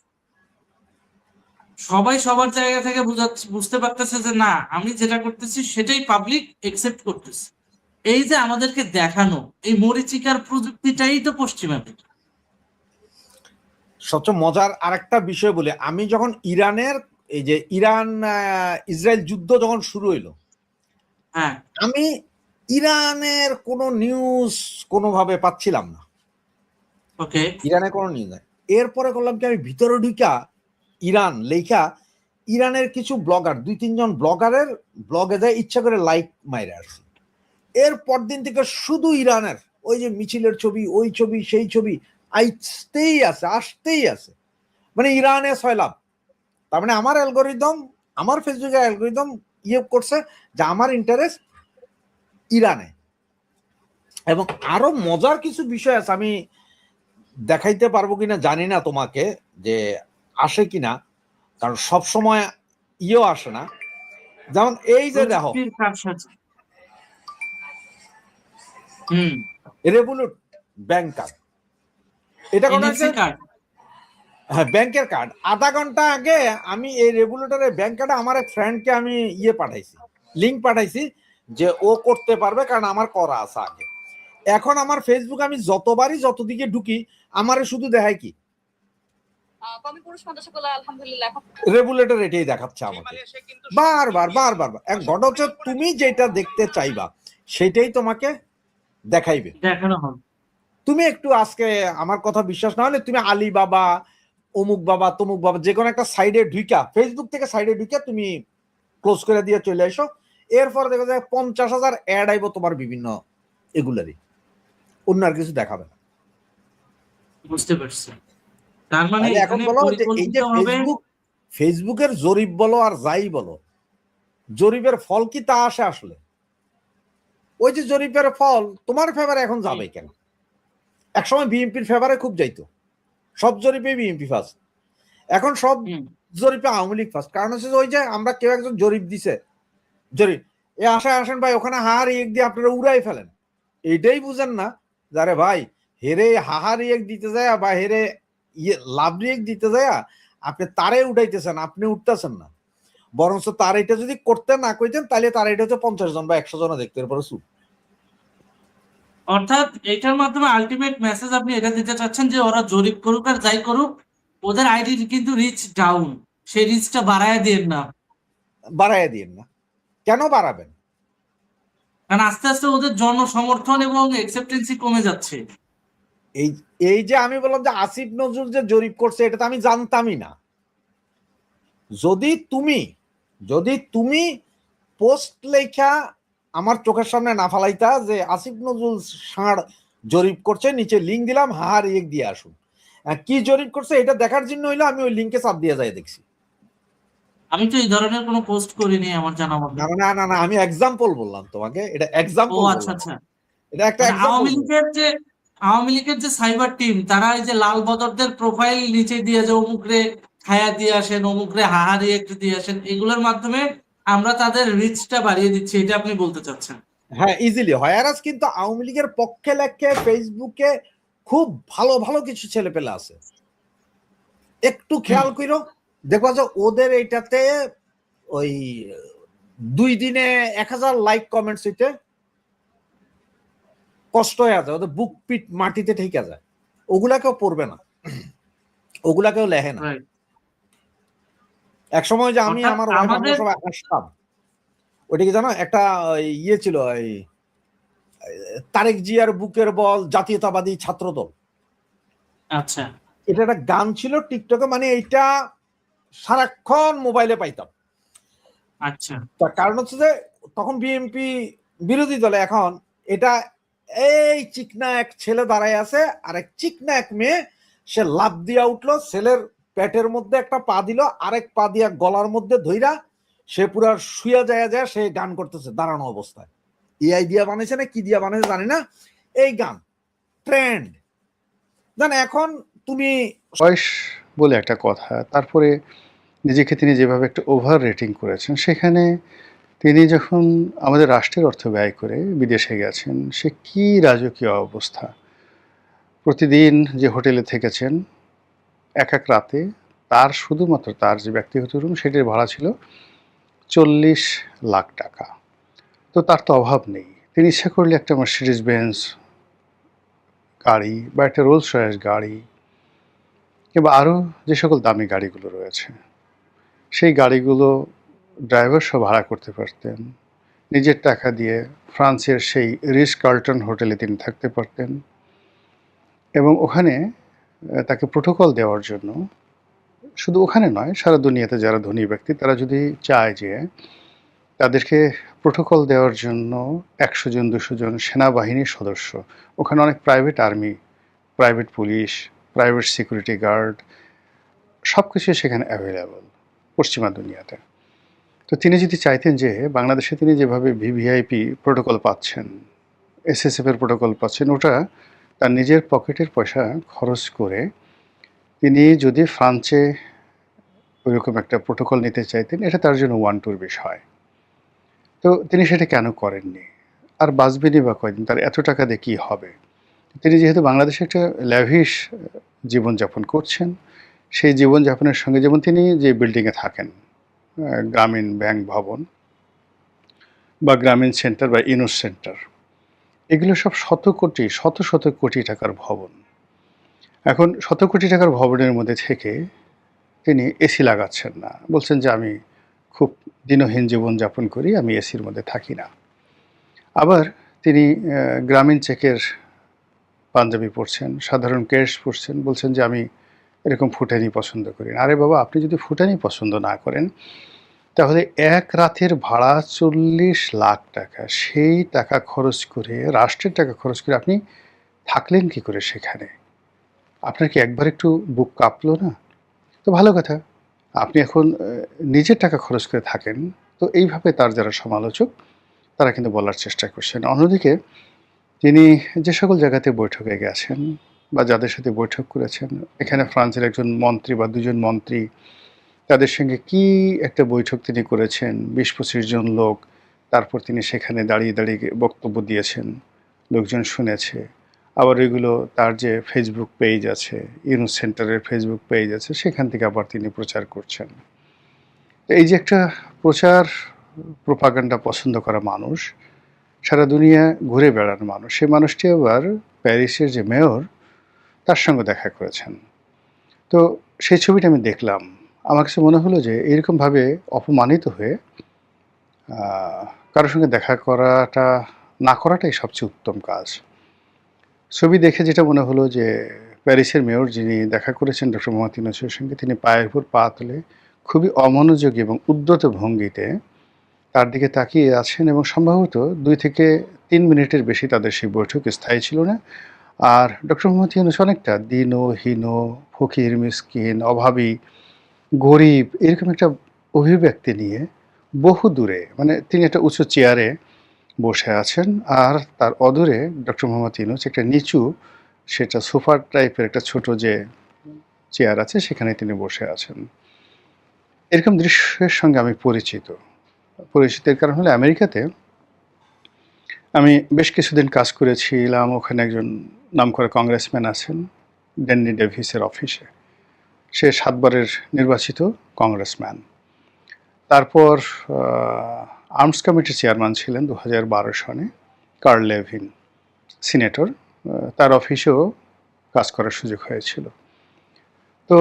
সবাই সবার জায়গা থেকে বুঝতে পারতেছে যে না, আমি যেটা করতেছি সেটাই পাবলিক একসেপ্ট করতেছে। এই যে আমাদেরকে দেখানো এই মরিচিকার প্রযুক্তিটাই তো পশ্চিমা। সবচেয়ে মজার আরেকটা বিষয় বলে, আমি যখন ইরানের এই যে ইরান ইসরায়েল যুদ্ধ যখন শুরু হইলো, হ্যাঁ, আমি ইরানের কোনো নিউজ কোনোভাবে পাচ্ছিলাম না, ওকে, ইরানের কোনো নিউজ নাই। এরপরে করলাম কি, আমি ভিতরে ঢুকা ইরান লেখা, ইরানের কিছু ব্লগার, 2-3 জন ব্লগারের ব্লগে যায় ইচ্ছা করে লাইক মাইরে আসছি। এর পরদিন থেকে শুধু ইরানের ওই যে মিছিলের ছবি, ওই ছবি, সেই ছবি আসতেই আছে। মানে ইরানে সয়লাভ। তার মানে আমার অ্যালগোরিদম, আমার ফেসবুকের অ্যালগোরিদম ইয়ে করছে যে আমার ইন্টারেস্ট ইরানে। এবং আরো মজার কিছু বিষয় আছে, আমি দেখাইতে পারবো কিনা জানি না তোমাকে, যে আসে কিনা, কারণ সব সময় ইয়েও আসে না। যেমন এই যে দেখো, প্রযুক্তির কারসাজি। হুম, রেভোলুট ব্যাংক কার্ড, এটা কোনো এনএফসি একটা, কার্ড। হ্যাঁ ব্যাংকের কার্ড। আধা ঘন্টা আগে আমি এই রেগুলেটরের ব্যাংক কার্ডে আমার এক ফ্রেন্ডকে আমি ইয়ে পাঠাইছি, লিঙ্ক পাঠাইছি যে ও করতে পারবে, কারণ আমার করা আছে আগে। এখন আমার ফেসবুক আমি যতবারই যতদিকে ঢুকি, আমারে শুধু দেখায় কি রেগুলেটর, এটাই দেখাচ্ছে আমাকে বারবার বারবার। এক ঘটনা হচ্ছে, তুমি যেটা দেখতে চাইবা সেটাই তোমাকে দেখাইবে। দেখানো হবে। তুমি একটু আজকে আমার কথা বিশ্বাস না হলে তুমি আলী বাবা, অমুক বাবা, তমুক বাবা, যে কোনো একটা সাইডে ঢুকা, ফেসবুক থেকে সাইডে ঢুকা তুমি ক্লোজ করে দিয়ে চলে এসো। এরপর দেখা যায় 50,000 অ্যাড আইব তোমার বিভিন্ন এগুলারই, অন্য আর কিছু দেখাবে না। বুঝতে পারছি। তার মানে তাহলে এখন এখানে বলো যে এই যে পরিকল্পিতভাবে ফেসবুকের জরিপ বলো আর যাই বলো, জরিপের ফল কি তা আসে আসলে? ওই যে জরিপের ফল তোমার ফেভারে এখন যাবে কেন? একসময় বিএনপির ফেভারে খুব যাইতো, সব জরিপে বিএনপি ফার্স্ট, এখন সব জরিপে আওয়ামী লীগ ফার্স্ট। কারণ হচ্ছে ওই যে আমরা কেউ একজন জরিপ দিছে, জরিপ এ আশায় আসেন ভাই, ওখানে হাহার ইয়েক দিয়ে আপনারা উড়াই ফেলেন। এইটাই বুঝেন না যারে ভাই, হেরে হাহার ইয়েক দিতে যায় বা হেরে ইয়ে লাভ রিয়েক দিতে যায়, আপনি তারে উঠাইতেছেন, আপনি উঠতেছেন না। বরঞ্চ তার এটা যদি করতে না কইতেন, তাহলে তার এটা হচ্ছে 50 জন বা 100 জন দেখতে পরে চুপ। অর্থাৎ এটার মাধ্যমে আলটিমেট মেসেজ আপনি এটা দিতে চাচ্ছেন যে ওরা জরিপ করুক আর যাই করুক, ওদের আইডির কিন্তু রিচ ডাউন, সেই রিচটা বাড়ায় দিন না। বাড়াইয়া দিন না, কেন বাড়াবেন? কারণ আস্তে আস্তে ওদের জনসমর্থন এবং অ্যাকসেপ্টেন্সি কমে যাচ্ছে। এই এই যে আমি বললাম যে আসিফ নজরুল যে জরিপ করছে, এটা তো আমি জানতামই না। যদি তুমি পোস্ট লেখা আমার চোখের সামনে না ফালাইতা যে আসিফ নজরুল ষাঁড় জরিপ করছে, নিচে লিঙ্ক দিলাম, হাহার ইয়েক দিয়ে আসুন, কি জরিপ করছে এটা দেখার জন্য হইলো আমি ওই লিঙ্কে চাপ দিয়ে যাই দেখছি। আমি তো এই ধরনের কোনো পোস্ট করিনি আমার জানা মতে। না, আমি এক্সাম্পল বললাম তোমাকে, এটা ও এক্সাম্পল আচ্ছা বললাম, আচ্ছা। এটা একটা মানে এক্সাম্পল। আওয়ামী লীগের যে সাইবার টিম, তারা এই যে লাল বদরদের প্রোফাইল নিচে দিয়ে যে অমুকরে খায়া দিয়ে আসেন, অমুকরে হাহারি একটু দিয়ে আসেন, এগুলোর মাধ্যমে আমরা তাদের রিচটা বাড়িয়ে দিচ্ছি, এটা আপনি বলতে চাচ্ছেন? হ্যাঁ, ইজিলি হয়। আর কিন্তু আওয়ামী লীগের পক্ষে লেখে ফেসবুকে খুব ভালো ভালো কিছু ছেলে পেলে আছে, একটু খেয়াল করো দেখবা যে ওদের এইটাতে ওই 2 দিনে 1000 লাইক কমেন্টস হইতে কষ্ট হয়ে যায়, ওদের বুক পিট মাটিতে ঠেকে যায়, ওগুলাকেও পড়বে না, ওগুলাকেও লেখে না। এক সময় যে আমি আমার ওয়াইফ আমরা সবাই আসতাম, ওইটা কি জানো, একটা ইয়ে ছিল, এই তারেক জিয়ার বুকের বল জাতীয়তাবাদী ছাত্র দল, আচ্ছা এটা একটা গান ছিল টিকটকে, মানে এইটা সারাক্ষণ মোবাইলে পাইতাম। আচ্ছা, তার কারণ হচ্ছে যে তখন বিএনপি বিরোধী দলে, এখন এটা এই চিকনা এক ছেলে দাঁড়ায় আছে আর এক চিকনা এক মেয়ে, সে লাফ দিয়া উঠলো, ছেলের পেটের মধ্যে একটা পা দিল, আরেক পা দিয়া গলার মধ্যে ধইরা সে পুরা শুয়ে যায় সে গান করতেছে দাঁড়ানো অবস্থায়। এআই দিয়া বানাইছে না কি দিয়া বানাইছে জানি না, এই গান ট্রেন্ড জান। এখন তুমি বয়স বলে একটা কথা, তারপরে নিজেকে তিনি যেভাবে একটা ওভার রেটিং করেছেন, সেখানে তিনি যখন আমাদের রাষ্ট্রের অর্থ ব্যয় করে বিদেশে গেছেন, সে কি রাজকীয় অবস্থা। প্রতিদিন যে হোটেলে থেকেছেন এক এক রাতে, তার শুধুমাত্র তার যে ব্যক্তিগত রুম সেটির ভাড়া ছিল 40 লাখ টাকা। তো তার তো অভাব নেই, তিনি ইচ্ছা করলে একটা মার্সিডিজ বেঞ্জ গাড়ি বা একটা রোলস রয়েস গাড়ি কিংবা আরও যে সকল দামি গাড়িগুলো রয়েছে, সেই গাড়িগুলো ড্রাইভার সহ ভাড়া করতে পারতেন, নিজের টাকা দিয়ে ফ্রান্সের সেই রিস কার্লটন হোটেলে তিনি থাকতে পারতেন এবং ওখানে তাকে প্রোটোকল দেওয়ার জন্য, শুধু ওখানে নয় সারা দুনিয়াতে যারা ধনী ব্যক্তি তারা যদি চায় যে তাদেরকে প্রোটোকল দেওয়ার জন্য 100 জন 200 জন সেনাবাহিনীর সদস্য, ওখানে অনেক private army, private police, private security guard সবকিছু সেখানে অ্যাভেলেবল পশ্চিমা দুনিয়াতে। তো তিনি যদি চাইতেন যে বাংলাদেশে তিনি যেভাবে ভিভিআইপি প্রোটোকল পাচ্ছেন, এসএসএফ এর প্রোটোকল পাচ্ছেন, ওটা তার নিজের পকেটের পয়সা খরচ করে তিনি যদি ফ্রান্সে ওইরকম একটা প্রোটোকল নিতে চাইতেন, এটা তার জন্য ওয়ান টুর বিষয়। তো তিনি সেটা কেন করেননি? আর বাঁচবেনই বা কয়দিন? তার এত টাকা দিয়ে কী হবে? তিনি যেহেতু বাংলাদেশে একটা ল্যাভিশ জীবনযাপন করছেন, সেই জীবনযাপনের সঙ্গে, যেমন তিনি যে বিল্ডিংয়ে থাকেন, গ্রামীণ ব্যাংক ভবন বা গ্রামীণ সেন্টার বা ইনোস সেন্টার, এগুলো সব শত কোটি টাকার ভবন। এখন শত কোটি টাকার ভবনের মধ্যে থেকে তিনি এসি লাগাচ্ছেন না, বলছেন যে আমি খুব দিনহীন জীবনযাপন করি, আমি এসির মধ্যে থাকি না। আবার তিনি গ্রামীণ চেকের পাঞ্জাবি পরছেন, সাধারণ কেশ পরছেন, বলছেন যে আমি এরকম ফুটানি পছন্দ করি না। আরে বাবা, আপনি যদি ফুটানি পছন্দ না করেন তাহলে এক রাতের ভাড়া 40 লাখ টাকা, সেই টাকা খরচ করে, রাষ্ট্রের টাকা খরচ করে আপনি থাকলেন কি করে সেখানে? আপনার কি একবার একটু বুক কাঁপলো না? তো ভালো কথা, আপনি এখন নিজের টাকা খরচ করে থাকেন। তো এইভাবে তার যারা সমালোচক তারা কিন্তু বলার চেষ্টা করছেন। অন্যদিকে তিনি যে সকল জায়গাতে বৈঠকে গেছেন বা যাদের সাথে বৈঠক করেছেন, এখানে ফ্রান্সের একজন মন্ত্রী বা দুজন মন্ত্রী, তাদের সঙ্গে কি একটা বৈঠক তিনি করেছেন, 20-25 জন লোক, তারপর তিনি সেখানে দাঁড়িয়ে দাঁড়িয়ে বক্তব্য দিয়েছেন, লোকজন শুনেছে। আবার এগুলো তার যে ফেসবুক পেজ আছে, ইউনুস সেন্টারের ফেসবুক পেজ আছে, সেখান থেকে আবার তিনি প্রচার করছেন। এই যে একটা প্রচার প্রোপাগান্ডা পছন্দ করা মানুষ, সারা দুনিয়া ঘুরে বেড়ানো মানুষ, সেই মানুষটি আবার প্যারিসের যে মেয়র তার সঙ্গে দেখা করেছেন। তো সেই ছবিটা আমি দেখলাম, আমার কাছে মনে হলো যে এরকমভাবে অপমানিত হয়ে কারোর সঙ্গে দেখা করাটা না করাটাই সবচেয়ে উত্তম কাজ। ছবি দেখে যেটা মনে হলো যে প্যারিসের মেয়র যিনি দেখা করেছেন ডক্টর মোহাম্মদ ইউনূসের সঙ্গে, তিনি পায়ের উপর পা তুলে খুবই অমনোযোগী এবং উদ্যত ভঙ্গিতে তার দিকে তাকিয়ে আছেন এবং সম্ভবত 2 থেকে 3 মিনিটের বেশি তাদের সেই বৈঠক স্থায়ী ছিল না। আর ডক্টর মোহাম্মদ ইউনূস অনেকটা দীন, হীন, ফকির, মিসকিন, অভাবী, গরিব এরকম একটা অভিব্যক্তি নিয়ে বহু দূরে, মানে তিনি একটা উঁচু চেয়ারে বসে আছেন আর তার অদূরে ডক্টর মোহাম্মদ ইউনূস একটা নিচু, সেটা সোফা টাইপের একটা ছোট যে চেয়ার আছে সেখানে তিনি বসে আছেন। এরকম দৃশ্যের সঙ্গে আমি পরিচিতের কারণ হলো আমেরিকাতে আমি বেশ কিছুদিন কাজ করেছিলাম। ওখানে একজন নামকরা কংগ্রেসম্যান আছেন, ড্যানি ডেভিসের অফিসে। সে 7 বারের নির্বাচিত কংগ্রেসম্যান। তারপর আর্মস কমিটির চেয়ারম্যান ছিলেন 2012 সনে কার্ল লেভিন, সিনেটর। তার অফিসেও কাজ করার সুযোগ হয়েছিল। তো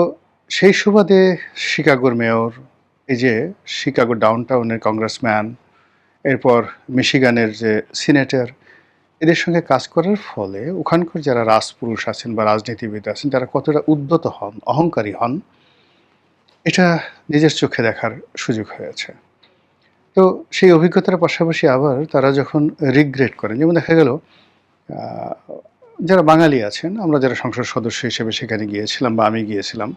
সেই সুবাদে শিকাগোর মেয়র, এই যে শিকাগো ডাউনটাউনের কংগ্রেসম্যান, এরপর মিশিগানের যে সিনেটর, এদের সঙ্গে কাজ করার ফলে ওখানকার যারা রাজপুরুষ আছেন বা রাজনীতিবিদ আছেন তারা কতটা উদ্যত হন, অহংকারী হন, এটা নিজের চোখে দেখার সুযোগ হয়েছে। তো সেই অভিজ্ঞতার পাশাপাশি আবার তারা যখন রিগ্রেট করেন, যেমন দেখা গেল যারা বাঙালি আছেন, আমরা যারা সংসদ সদস্য হিসেবে সেখানে গিয়েছিলাম বা আমি গিয়েছিলাম,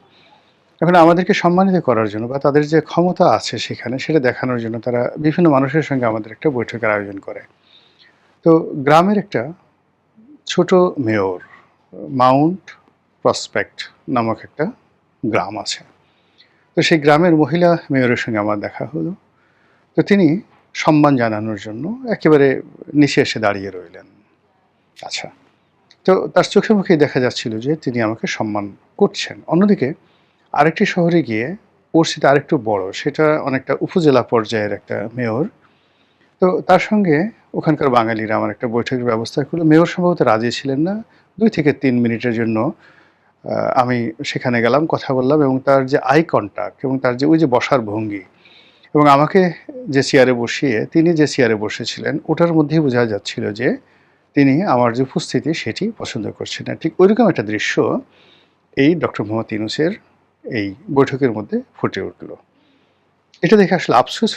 এখন আমাদেরকে সম্মানিত করার জন্য বা তাদের যে ক্ষমতা আছে সেখানে সেটা দেখানোর জন্য তারা বিভিন্ন মানুষের সঙ্গে আমাদের একটা বৈঠকের আয়োজন করে। তো গ্রামের একটা ছোট মেয়র, মাউন্ট প্রসপেক্ট নামক একটা গ্রাম আছে। তো সেই গ্রামের মহিলা মেয়রের সঙ্গে আমার দেখা হলো। তো তিনি সম্মান জানানোর জন্য একেবারে নিচে এসে দাঁড়িয়ে রইলেন। আচ্ছা, তো তার চোখে মুখেই দেখা যাচ্ছিল যে তিনি আমাকে সম্মান করছেন। অন্যদিকে আরেকটি শহরে গিয়ে পরিস্থিতি আরেকটু বড়, সেটা অনেকটা উপজেলা পর্যায়ের একটা মেয়র। তো তার সঙ্গে ওখানকার বাঙালিরা আমার একটা বৈঠকের ব্যবস্থা করলো। মেয়র সম্ভবত রাজি ছিলেন না। 2 থেকে 3 মিনিটের জন্য আমি সেখানে গেলাম, কথা বললাম এবং তার যে আই কন্টাক্ট এবং তার যে ওই যে বসার ভঙ্গি, এবং আমাকে যে চেয়ারে বসিয়ে তিনি যে চেয়ারে বসেছিলেন ওটার মধ্যেই বোঝা যাচ্ছিল যে তিনি আমার যে উপস্থিতি সেটি পছন্দ করছেন না। ঠিক ওইরকম একটা দৃশ্য এই ডক্টর মোহাম্মদ ইউনূসের এই বৈঠকের মধ্যে ফুটে উঠল। এটা দেখে আসলে আফসোস